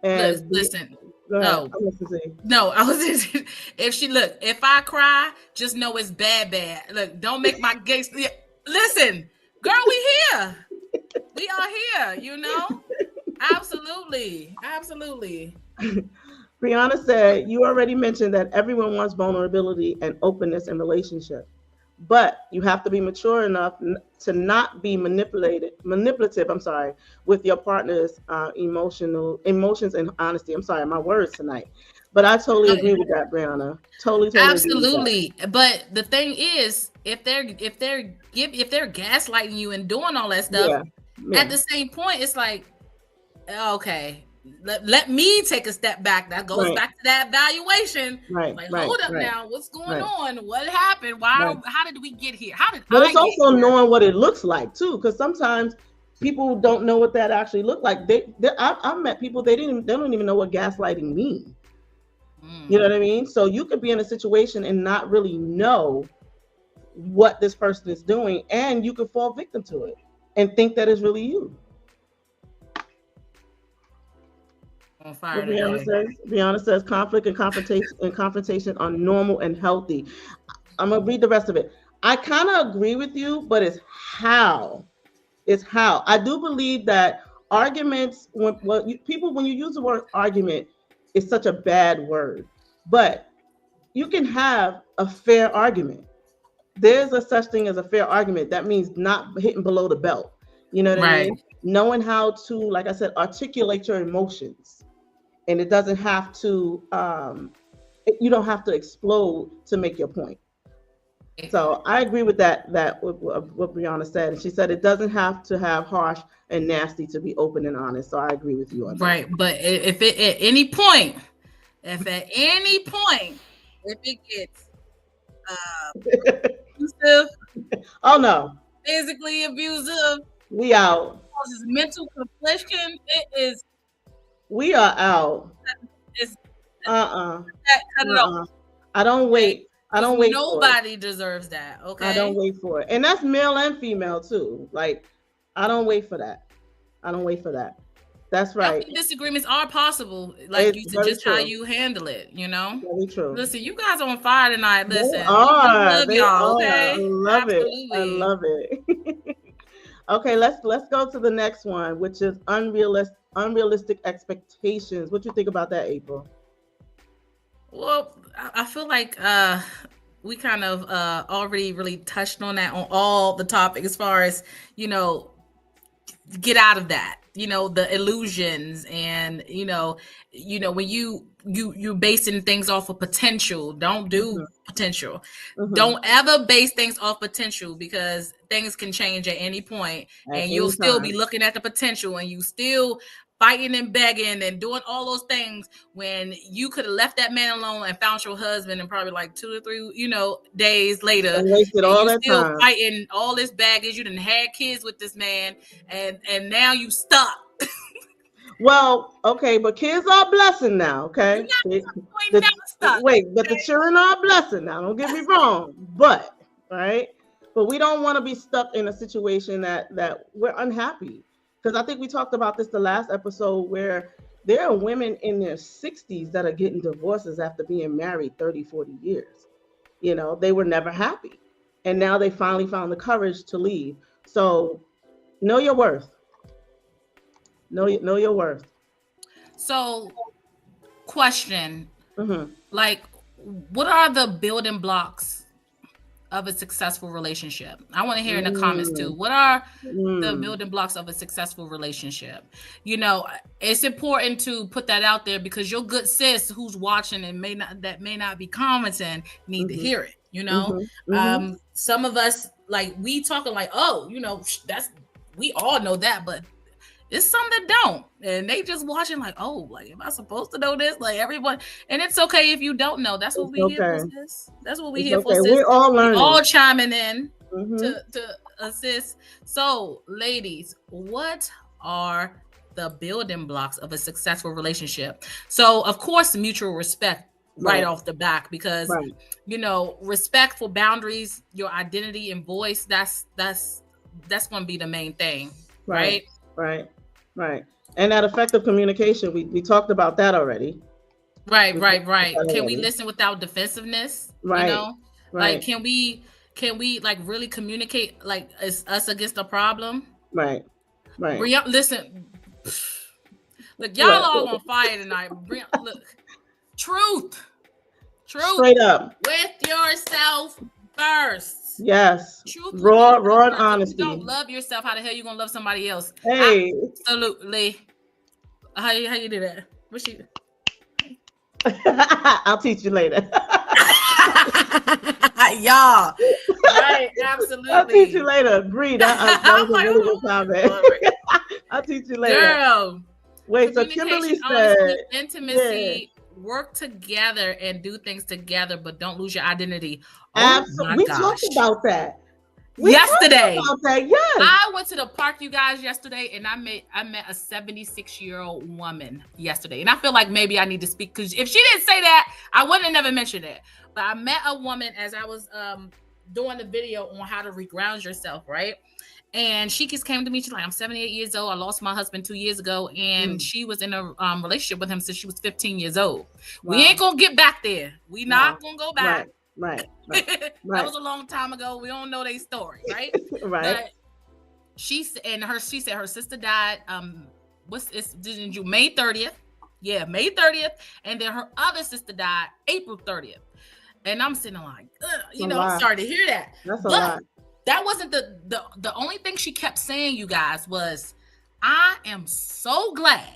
And Listen. go ahead. Oh, I'm listening. no, I was if I cry, just know it's bad. Look, don't make my gates. Listen, girl, we here. We are here. Absolutely. Absolutely. Brianna said, you already mentioned that everyone wants vulnerability and openness in relationship, but you have to be mature enough to not be manipulative, with your partner's emotions and honesty. I'm sorry, my words tonight. But I totally agree with that, Brianna. Totally agree with that. Absolutely. But the thing is, if they're gaslighting you and doing all that stuff, Yeah. at Yeah. the same point, it's like, okay, let me take a step back. That goes Right. back to that evaluation. Right. Like, Right. hold up Right. now, what's going Right. on? What happened? Right. How did we get here? How did But I it's get also here? knowing what it looks like too, because sometimes people don't know what that actually looked like. I've met people they don't even know what gaslighting means. You know what I mean? So you could be in a situation and not really know what this person is doing, and you could fall victim to it and think that it's really you. On What fire Brianna today. says. Brianna says conflict and confrontation are normal and healthy. I'm gonna read the rest of it. I kind of agree with you, but it's how. It's how. I do believe that arguments, when you use the word argument, it's such a bad word. But you can have a fair argument. There's a such thing as a fair argument. That means not hitting below the belt. You know what I Right. mean? Knowing how to, like I said, articulate your emotions. And it doesn't have to, you don't have to explode to make your point. So I agree with that what Brianna said. And she said it doesn't have to have harsh and nasty to be open and honest. So I agree with you on that. Right. But if it at any point, if at any point, if it gets abusive, Oh no, physically abusive, we out. causes mental confliction, it is We are out. it's Uh-uh. cut it off. Uh-uh. I don't Okay? wait. I Because don't wait for it. nobody deserves that. I don't Okay. wait for it. And that's male and female too. Like, I don't wait for that. I don't wait for that. That's right. Healthy disagreements are possible, like you It's said, very just how true. you handle it. Very true. Listen, you guys are on fire tonight. They Listen, we are. love They y'all. are. I Okay. love it. I Absolutely. love it. Okay, let's go to the next one, which is unrealistic expectations. What you think about that, April? Well, I feel like we kind of already really touched on that on all the topic as far as, get out of that, the illusions, and when you're basing things off of potential. Don't do potential. Mm-hmm. Don't ever base things off potential, because things can change at any point, At and you'll any still be time. looking at the potential, and you still fighting and begging and doing all those things when you could have left that man alone and found your husband, and probably like 2 or 3 days later, And wasted and all you that still time. fighting all this baggage. You didn't had kids with this man, and now you stuck. Well, okay, but kids are a blessing now, You're okay? not, you ain't The, never wait, but the children are a blessing. Now, don't get me wrong, but right, but we don't want to be stuck in a situation that we're unhappy. Because I think we talked about this the last episode where there are women in their 60s that are getting divorces after being married 30, 40 years. You know, they were never happy. And now they finally found the courage to leave. So know your worth. Know your worth. So, question, Mm-hmm. like, what are the building blocks of a successful relationship? I want to hear in the comments too. What are the building blocks of a successful relationship? You know, it's important to put that out there because your good sis who's watching and may not be commenting need to hear it. You know, some of us, like, we talking like, oh, you know, we all know that, but it's some that don't, and they just watching like, oh, like, am I supposed to know this? Like, everyone, and it's okay if you don't know. That's what we here for, sis. That's what we here for, sis. We're all learning. We all chiming in to assist. So, ladies, what are the building blocks of a successful relationship? So, of course, mutual respect right off the back, because you know, respect for boundaries, your identity and voice. That's going to be the main thing, right? Right. And that effective communication, we talked about that already. Right. Can we listen without defensiveness? Right. You know? Like, can we like really communicate like it's us against a problem? Right. Listen, look, y'all all on fire tonight. Look, truth. Straight up. With yourself first. Yes. Raw and honesty. If you don't love yourself, how the hell you gonna love somebody else? Hey. Absolutely. How you do that? What's she? I'll teach you later. Y'all. Right, absolutely. I'll teach you later. Agree. That was a really good comment. I'll teach you later. Girl. Wait, so Kimberly said intimacy, work together and do things together, but don't lose your identity. Absolutely. We talked about that. Yesterday. Yes. I went to the park, you guys, yesterday, and I met a 76-year-old woman yesterday. And I feel like maybe I need to speak, because if she didn't say that, I wouldn't have never mentioned it. But I met a woman as I was doing the video on how to reground yourself, right? And she just came to me. She's like, I'm 78 years old. I lost my husband 2 years ago. And she was in a relationship with him since she was 15 years old. Wow. We ain't going to get back there. We not going to go back. Right. That was a long time ago. We don't know their story, right? Right. But she said her sister died. May 30th? Yeah, May 30th. And then her other sister died April 30th. And I'm sitting like, I'm sorry to hear that. That's a lot. That wasn't the only thing she kept saying, you guys, was, I am so glad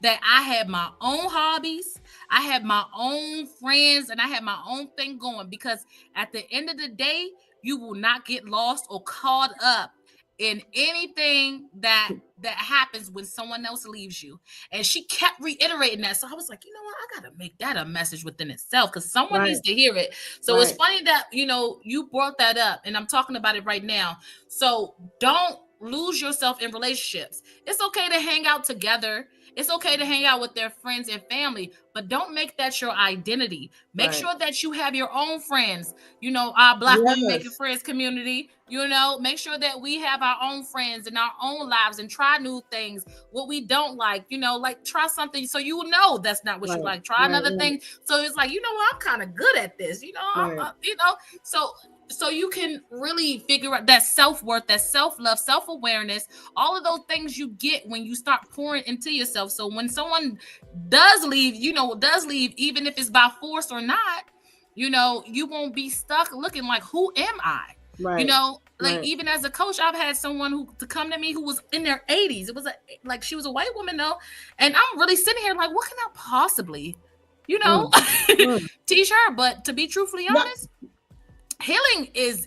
that I had my own hobbies, I had my own friends, and I had my own thing going, because at the end of the day, you will not get lost or caught up in anything that happens when someone else leaves you. And she kept reiterating that. So I was like, you know what? I got to make that a message within itself, because someone needs to hear it. So it's funny that, you brought that up, and I'm talking about it right now. So don't lose yourself in relationships. It's okay to hang out together. It's okay to hang out with their friends and family, but don't make that your identity. Make sure that you have your own friends. Our Black Women Making Friends community, make sure that we have our own friends in our own lives and try new things. What we don't like, like, try something so that's not what you like. Try another thing. So it's like, what, I'm kind of good at this, So you can really figure out that self-worth, that self-love, self-awareness, all of those things you get when you start pouring into yourself. So when someone does leave, even if it's by force or not, you won't be stuck looking like, who am I? Right. Even as a coach, I've had someone to come to me who was in their 80s. It was she was a white woman though. And I'm really sitting here like, what can I possibly, teach her? But to be truthfully honest, healing is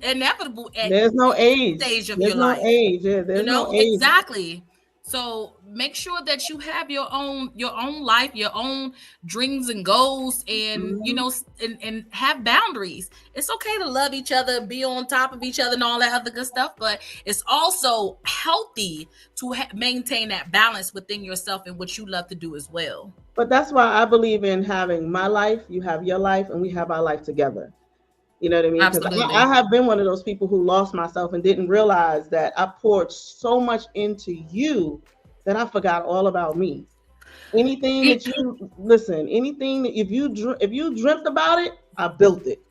inevitable at there's no age stage of your life. There's no age. Exactly. So make sure that you have your own life, your own dreams and goals, and and have boundaries. It's okay to love each other, be on top of each other, and all that other good stuff. But it's also healthy to maintain that balance within yourself and what you love to do as well. But that's why I believe in having my life, you have your life, and we have our life together. You know what I mean? Because I Absolutely. have been one of those people who lost myself and didn't realize that I poured so much into you that I forgot all about me. Anything You- that you listen, anything that if you dreamt about it, I built it.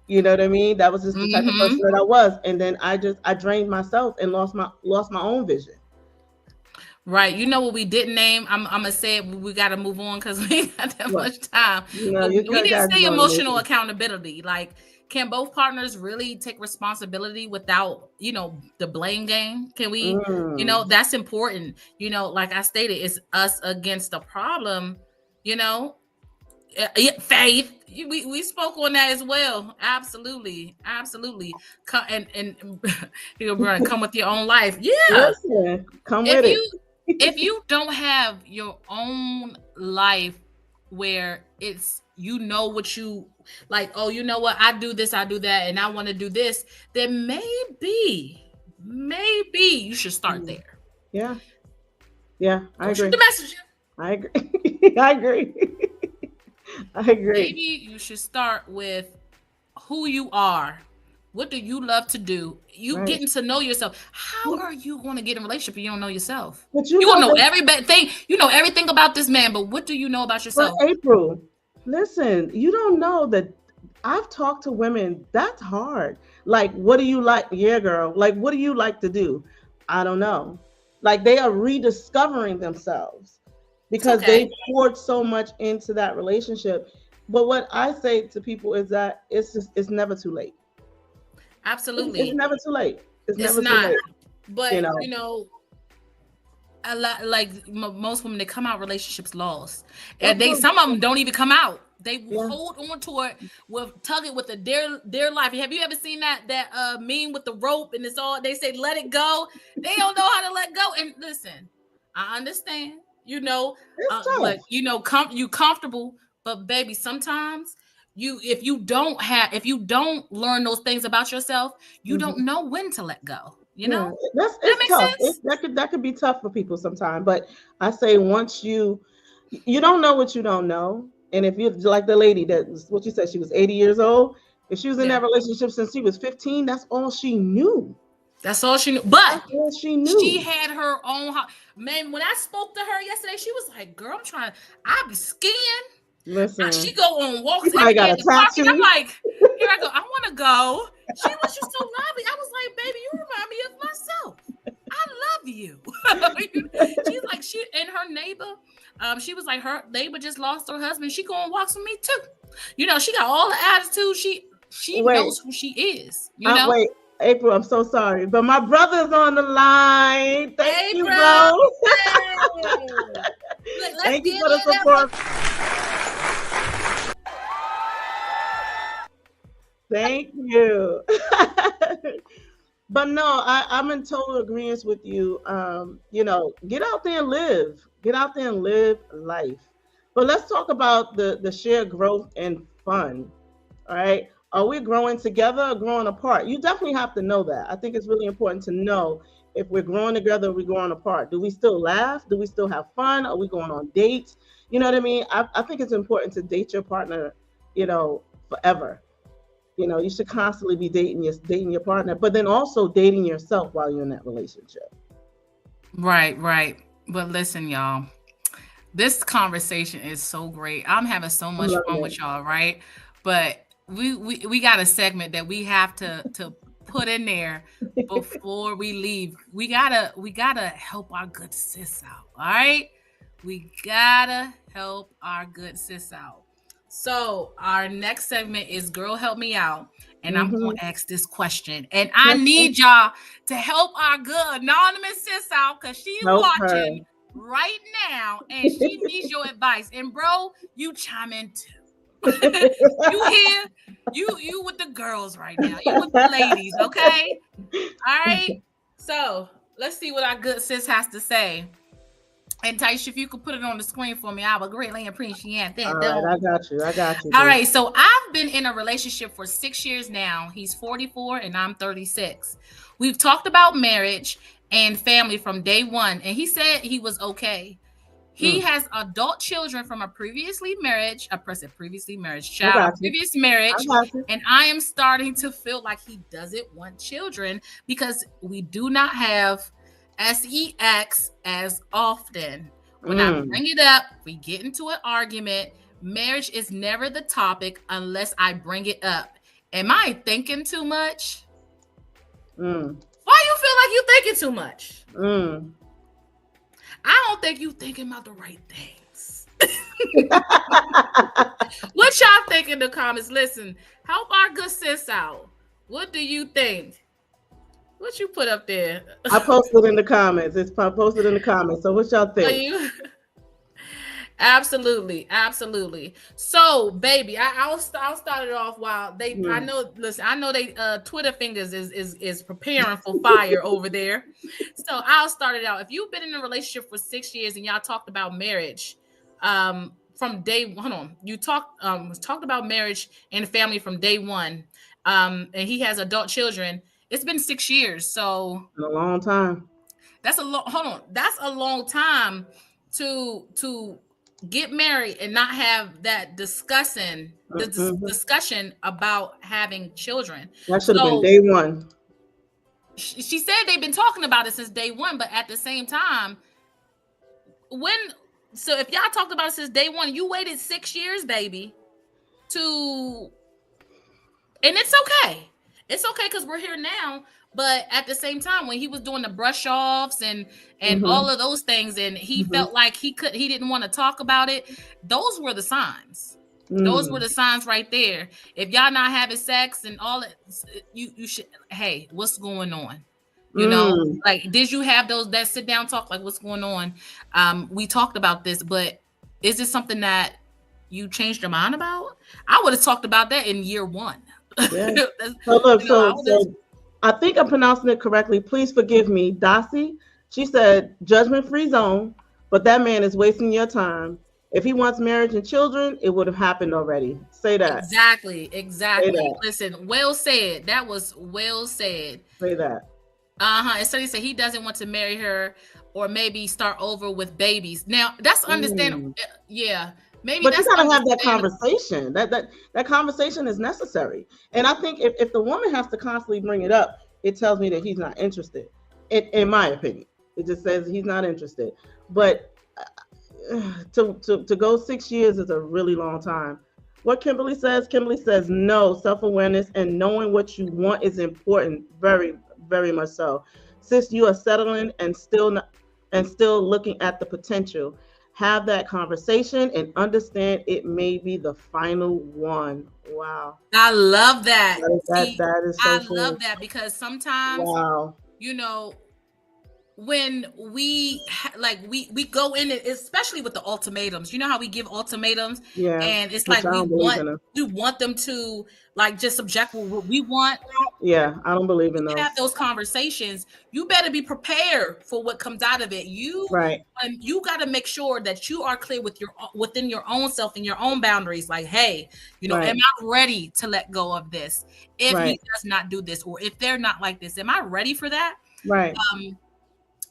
You know what I mean? That was just the type of person mhm. that I was, and then I drained myself and lost my own vision. Right. You know what we didn't name? I'm gonna say it. We got to move on because we ain't got that What? much time. No, But you we didn't guys are say going emotional amazing. accountability. Like, can both partners really take responsibility without, the blame game? Can we? Mm. That's important. Like I stated, it's us against the problem. You know, Faith. We spoke on that as well. Absolutely, absolutely. And you're gonna come with your own life. Yeah, Listen, come if with it. you if you don't have your own life where it's what you like, oh, you know what, I do this, I do that, and I want to do this, then maybe you should start Mm. there. Yeah, yeah, I Don't shoot agree. the messenger. I agree. I agree. I agree. Maybe you should start with who you are. What do you love to do? You Right. getting to know yourself. How are you going to get in a relationship if you don't know yourself? But you You gonna know know that. every thing. You know everything about this man, but what do you know about But yourself? April, listen, you don't know that I've talked to women. That's hard. Like, what do you like? Yeah, girl. Like, what do you like to do? I don't know. Like, they are rediscovering themselves It's because okay. they poured so much into that relationship. But what I say to people is that it's never too late. It's Absolutely. never too late. It's It's never too not. late. You But, know. a lot like most women, they come out relationships lost. Of And course. some of them don't even come out. They Yeah. hold on to it with tug it with the their life. Have you ever seen that meme with the rope and it's all they say let it go? They don't know how to let go. And listen, I understand, It's but tough. you comfortable, but baby, sometimes if you don't learn those things about yourself, you don't Mhm. know when to let go. Yeah, that's That it's makes tough. sense. That could be tough for people sometimes. But I say once you don't know what you don't know, and if you like the lady that what you said she was 80 years old, if she was in Yeah. that relationship since she was 15, that's all she knew. That's all she knew. But That's all she she knew. had her own man. When I spoke to her yesterday, she was like, "Girl, I be skiing. She Listen, go on she walks probably every day got at a the park." And I'm tattoo. like, "Here I go. I want to go." She was just so lovely. I was like, "Baby, you remind me of myself. I love you." She's like, she and her neighbor. She was like, her neighbor just lost her husband. She go on walks with me too. She got all the attitude. She Wait, knows who she is. You know. wait, April, I'm so sorry, but my brother's on the line. Thank Hey, you, bro. bro. Hey. Let's Thank you give for the it up. support. Thank you. But no, I'm in total agreement with you. Get out there and live. Get out there and live life. But let's talk about the shared growth and fun. All right. Are we growing together or growing apart? You definitely have to know that. I think it's really important to know if we're growing together or we're growing apart. Do we still laugh? Do we still have fun? Are we going on dates? You know what I mean? I think it's important to date your partner, forever. You should constantly be dating your partner, but then also dating yourself while you're in that relationship. Right, right. But listen, y'all, this conversation is so great. I'm having so I'm much loving fun it. with y'all, right? But we got a segment that we have to put in there before we leave. We gotta help our good sis out. All right. We gotta help our good sis out. So our next segment is Girl Help Me Out. And I'm gonna Hmm. ask this question. And I need y'all to help our good anonymous sis out because she's Help her. watching right now and she needs your advice. And bro, you chime in too. You here? You with the girls right now. You with the ladies, okay? All right. So let's see what our good sis has to say. And Taisha, if you could put it on the screen for me, I would greatly appreciate All that. right, I got you. I got you, All boo. right, so I've been in a relationship for 6 years now. He's 44 and I'm 36. We've talked about marriage and family from day one, and he said he was okay. He has adult children from a previously marriage, I child, got a you. previous I marriage. got you. And I am starting to feel like he doesn't want children because we do not have sex as often. When I Mm, bring it up, we get into an argument. Marriage is never the topic unless I bring it up. Am I thinking too much? mm, Why you feel like you thinking too much? mm. I don't think you thinking about the right things. What y'all think in the comments? Listen, help our good sis out. What do you think? What you put up there? I posted in the comments. It's posted in the comments. So what y'all Are think? you? Absolutely, absolutely. So, baby, I'll start it off while they. I Mm. know. Listen, I know they. Twitter fingers is preparing for fire over there. So I'll start it out. If you've been in a relationship for 6 years and y'all talked about marriage, from day. Hold on, you talked about marriage and family from day one. And he has adult children. It's been 6 years, so In a long time. that's a long. Hold on, that's a long time to get married and not have that Mm-hmm. discussion about having children. That should have been So day one. she said they've been talking about it since day one, but at the same time, when so if y'all talked about it since day one, you waited 6 years, baby, to and it's okay. It's okay because we're here now. But at the same time, when he was doing the brush offs and Mm-hmm. all of those things, and he Mm-hmm. felt like he didn't want to talk about it, those were the signs. Those were Mm. the signs right there. If y'all not having sex and all it, you should. Hey, what's going on? You know, Mm. like did you have that sit down talk? Like what's going on? We talked about this, but is this something that you changed your mind about? I would have talked about that in year one. Yeah. You So look, know, I so would have. so I think I'm pronouncing it correctly. Please forgive me. Dasi, she said judgment free zone, but that man is wasting your time. If he wants marriage and children, it would have happened already. Say that. Exactly, Say exactly. that. Listen, well said. That was well said. Say that. And so he said he doesn't want to marry her or maybe start over with babies. Now that's understandable. Mm. Yeah, maybe But you that's gotta have that understandable. conversation. That conversation is necessary. And I think if the woman has to constantly bring it up, it tells me that he's not interested. In my opinion, it just says he's not interested. But to go 6 years is a really long time. What Kimberly says no, self-awareness and knowing what you want is important, very, very much so. Sis, you are settling and still looking at the potential. Have that conversation and understand it may be the final one. Wow. I love that. See, That is so I true. love that because sometimes, Wow. you know, when we go in it, especially with the ultimatums, you know how we give ultimatums Yeah. and it's Which like I don't believe in them. we want them to like just subject what we want. Yeah, I don't believe in Have those. those conversations, you better be prepared for what comes out of it. Right. You got to make sure that you are clear with within your own self and your own boundaries. Like, hey, am Right. I ready to let go of this? If he Right. does not do this, or if they're not like this, am I ready for that? Right.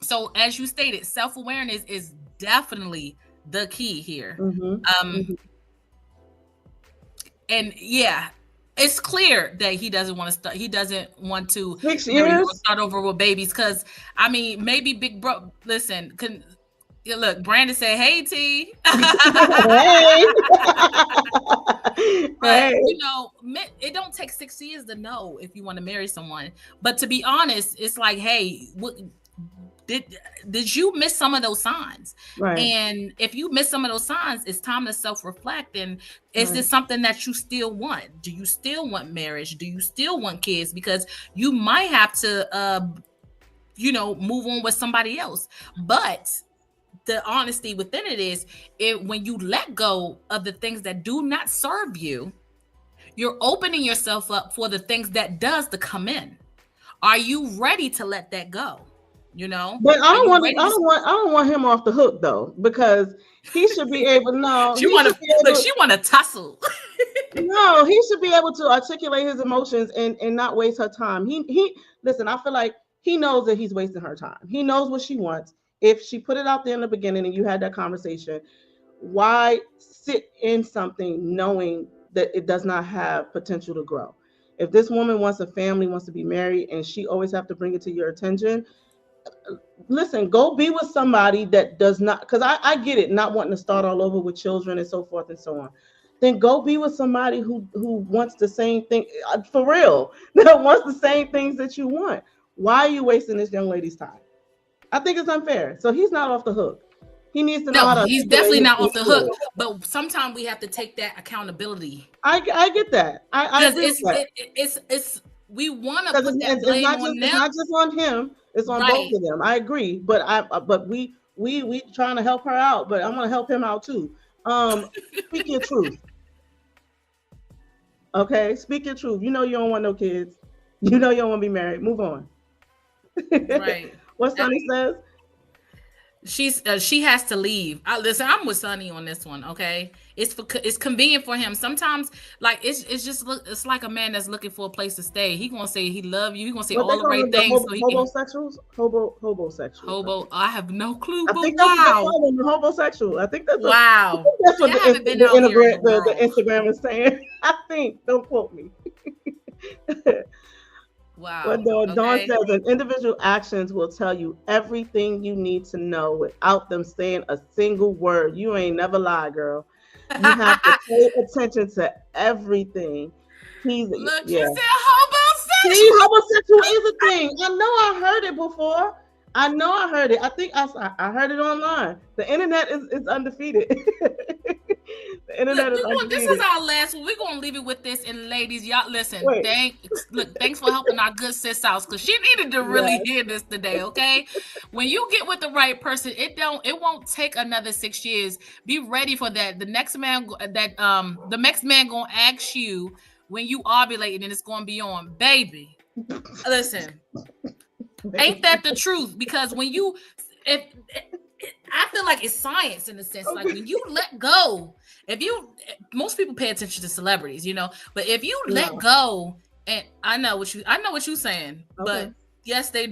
So as you stated, self-awareness is definitely the key here. Mm-hmm. Um, Mm-hmm. and yeah, it's clear that he doesn't want to start. He doesn't want to 6 years? start over with babies. Because I mean, maybe Big Bro. Listen, look. Brandon said, "Hey T," Hey. but Hey. it don't take 6 years to know if you want to marry someone. But to be honest, it's like, hey, did you miss some of those signs? Right. And if you miss some of those signs, it's time to self-reflect. And is Right. this something that you still want? Do you still want marriage? Do you still want kids? Because you might have to move on with somebody else. But the honesty within it is when you let go of the things that do not serve you, you're opening yourself up for the things that does to come in. Are you ready to let that go? But Are you ready to I don't want him off the hook though, because he should be able she want to look, she want to tussle. no, he should be able to articulate his emotions and not waste her time. He listen, I feel like he knows that he's wasting her time. He knows what she wants. if she put it out there in the beginning and you had that conversation, why sit in something knowing that it does not have potential to grow? If this woman wants a family, wants to be married, and she always have to bring it to your attention, listen, go be with somebody that does not, because I get it, not wanting to start all over with children and so forth and so on. Then go be with somebody who wants the same thing, for real, that wants the same things that you want. Why are you wasting this young lady's time? I think it's unfair. So he's not off the hook. He needs to know No, how to he's articulate definitely his not off the hook. feelings. But sometimes we have to take that accountability I get that. I because agree with that. it's we want to Because put that blame on it's them, not just on him. It's on both right? of them. I agree. But but we trying to help her out. But I'm gonna help him out too. Speak your truth. Okay, speak your truth. You know you don't want no kids. You know you don't want to be married. Move on. Right. What Sonny says. She has to leave. Listen, I'm with Sonny on this one. Okay, it's convenient for him. Sometimes, like it's just it's like a man that's looking for a place to stay. He gonna say he love you. He gonna say What they all the call right them, the things so he can hobosexuals? Hobosexuals. I hobo. think. I have no clue, I but think that's what they wow, call them, the homosexual. I wow. think that's See, what I haven't been out here in the the world. Instagram is saying. I think. Don't quote me. What Wow. Dawn Okay. says, and individual actions will tell you everything you need to know without them saying a single word. You ain't never lie, girl. You have to pay attention to everything. He's Look, you yeah. said homosexual. See, homosexual is a thing. I know I heard it before. I know I heard it. I think I heard it online. The internet is undefeated. The internet is This is undefeated. our last one. We're gonna leave it with this. And ladies, y'all listen. Wait, Thanks for helping our good sis out because she needed to really yeah, hear this today. Okay, when you get with the right person, it won't take another 6 years. Be ready for that. The next man gonna ask you when you ovulating and it's gonna be on, baby. Listen, ain't that the truth? Because when you if I feel like it's science in a sense. Like okay. when you let go, if you most people pay attention to celebrities, but if you let No, go, and I know what you're saying, okay. but yes they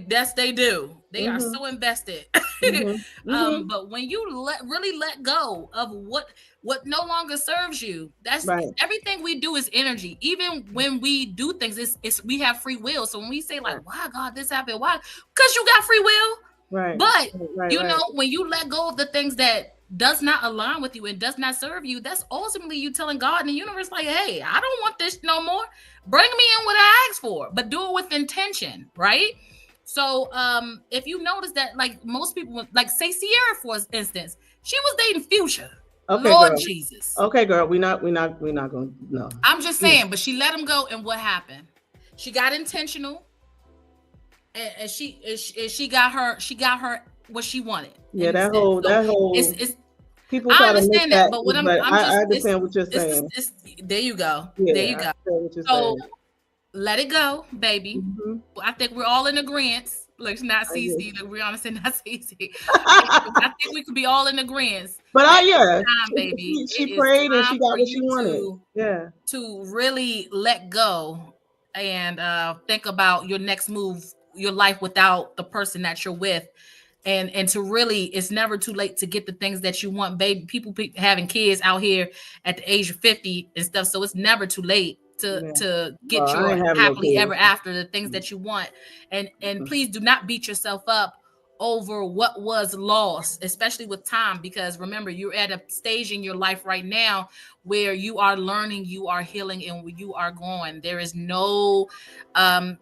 do. They are Mhm, so invested. mhm, mhm. But when you really let go of what no longer serves you, that's Right, everything we do is energy. Even when we do things, it's we have free will. So when we say like, right, why God this happened, why? Because you got free will. right, But right, right. when you let go of the things that does not align with you and does not serve you, that's ultimately you telling God and the universe, like, hey, I don't want this no more. Bring me in what I asked for, but do it with intention, right? So if you notice that like most people like say Sierra, for instance, she was dating Future. Okay, Lord girl. Jesus. Okay, girl. We're not gonna no. I'm just Yeah, saying, but she let him go, and what happened? She got intentional and she got her what she wanted yeah. in a sense. So That it's whole it's people I try to make understand that, that, but what but I'm I just understand what you're this is saying. this there you go. There Yeah, you I go. understand what you're So saying. let it go, baby. Hmm. I think we're all in agreement. Look, not I agree. CC. Look, we're honest and not CC. I think we could be all in agreement But that yeah, it's time, baby. she It is prayed and she time got for what she you wanted. Yeah, to really let go and think about your next move, your life without the person that you're with, and to really, it's never too late to get the things that you want, baby. People having kids out here at the age of 50 and stuff, so it's never too late to yeah. Well, get I your ain't having no happily ever kids. after, the things that you want. And please do not beat yourself up over what was lost, especially with time, because remember, you're at a stage in your life right now where you are learning, you are healing, and you are growing. There is no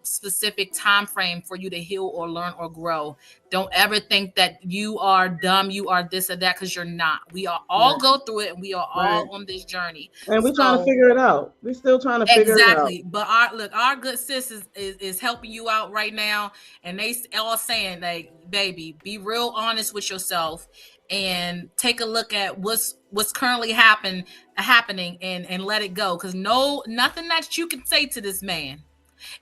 specific time frame for you to heal or learn or grow. Don't ever think that you are dumb, you are this or that, because you're not. We are all Right, go through it, and we are right. all on this journey. And we're trying to So figure it out. We're still trying to figure it out. exactly. But our good sis is helping you out right now, and they all saying like, baby, be real honest with yourself and take a look at what's currently happening and let it go, because nothing that you can say to this man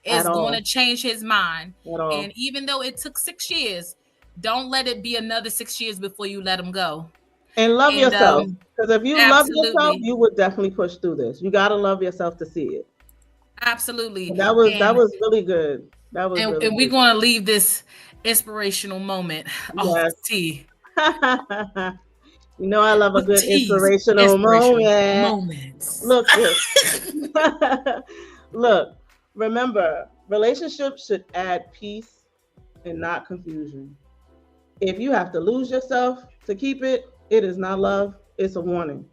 At is going to all. change his mind. At all. And even though it took 6 years, don't let it be another 6 years before you let him go. And love And yourself. Because if you love yourself, absolutely, you would definitely push through this. You gotta love yourself to see it. absolutely. And that was really good. That was and, really and we're good. going to leave this inspirational moment. Oh, Yes. tea. You know I love a With good teas. inspirational Inspirational moment. moments. Look, look. Remember, relationships should add peace and not confusion. If you have to lose yourself to keep it, it is not love. It's a warning.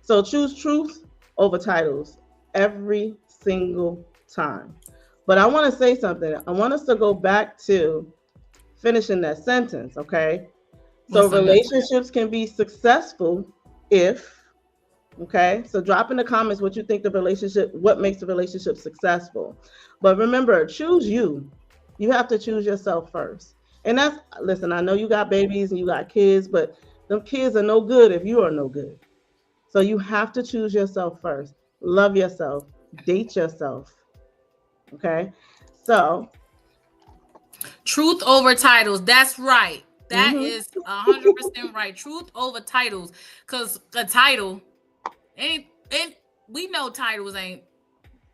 So choose truth over titles every single time. But I want to say something. I want us to go back to finishing that sentence, okay? So What's the next? relationships can be successful if, okay? So drop in the comments what you think the relationship, what makes the relationship successful. But remember, choose you. You have to choose yourself first. And that's, listen, I know you got babies and you got kids, but them kids are no good if you are no good. So you have to choose yourself first. Love yourself, date yourself. Okay. So, Truth over titles. That's right. That mhm. is 100% right. Truth over titles. Because the title ain't, we know titles ain't,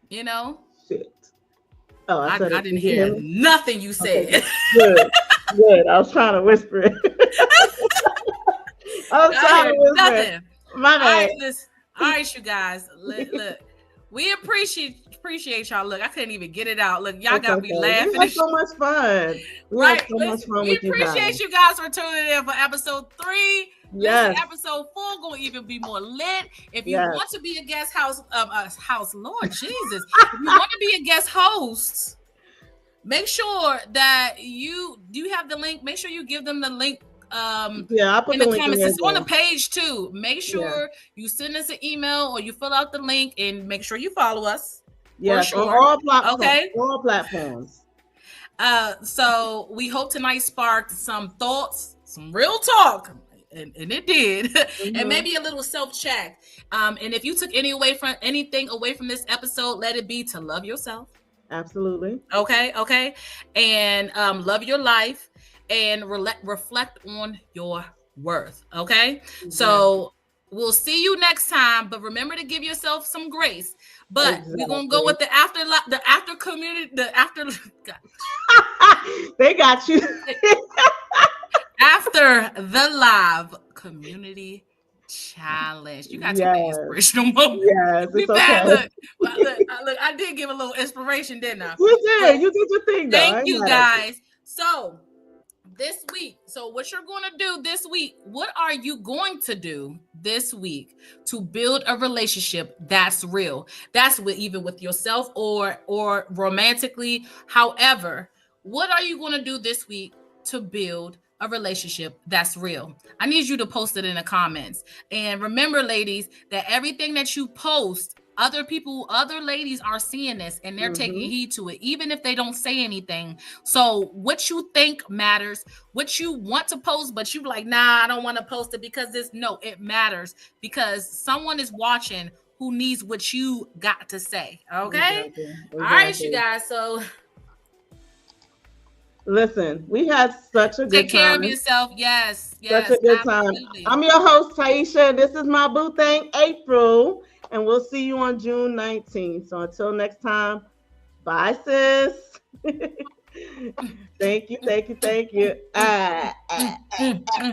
you know. Shit. Oh, I said I it. didn't Did you hear hear me? nothing you Okay, said. good. Good. I was trying to whisper it. I was I trying to heard whisper it. nothing. My All right, bad. listen. All right, you guys. Look, we appreciate y'all. Look, I couldn't even get it out. Look, y'all It's got me okay. We laughing. had so much fun. We had Right. so much Listen, fun we with you appreciate guys. you guys for tuning in for episode 3. Listen, Yes. episode 4 gonna even be more lit. If you Yes. want to be a guest house, Lord Jesus, if you want to be a guest host, make sure that you have the link. Make sure you give them the link Yeah, I'll put in the the link in comments. there It's on the again. page too. Make Yeah. sure you send us an email or you fill out the link and make sure you follow us for Yes. On sure. all platforms. Okay. All platforms. So we hope tonight sparked some thoughts, some real talk, and it did, and Hmm. maybe a little self check. And if you took anything away from this episode, let it be to love yourself. Absolutely. Okay, and love your life and reflect on your worth. Okay, Exactly. so we'll see you next time. But remember to give yourself some grace. But we're gonna go Exactly. with the after community, the after. They got you. After the live community challenge. You gotta take the Yes. inspirational moment. Yes. We It's bad. okay. Look, I did give a little inspiration, didn't I? You But did. You did your thing, though. thank I ain't you mad at you. guys. So this week, so what you're going to do this week, what are you going to do this week to build a relationship that's real, that's even with yourself or romantically, however, what are you going to do this week to build a relationship that's real? I need you to post it in the comments. And remember, ladies, that everything that you post, other ladies are seeing this and they're taking Hmm. heed to it, even if they don't say anything. So what you think matters. What you want to post, but you like, nah, I don't want to post it because it matters because someone is watching who needs what you got to say. Okay. Exactly. All right, you Exactly. guys. So Listen, we had such a take good care of time. yourself. Yes, Such a yes, good time. absolutely. I'm your host, Taisha. This is my boo thing, April. And we'll see you on June 19th. So until next time, bye, sis. Thank you, thank you, thank you.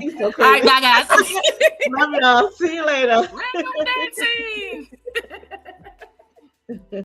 He's so All right, crazy. bye, guys. Love y'all. See you later. Random dancing.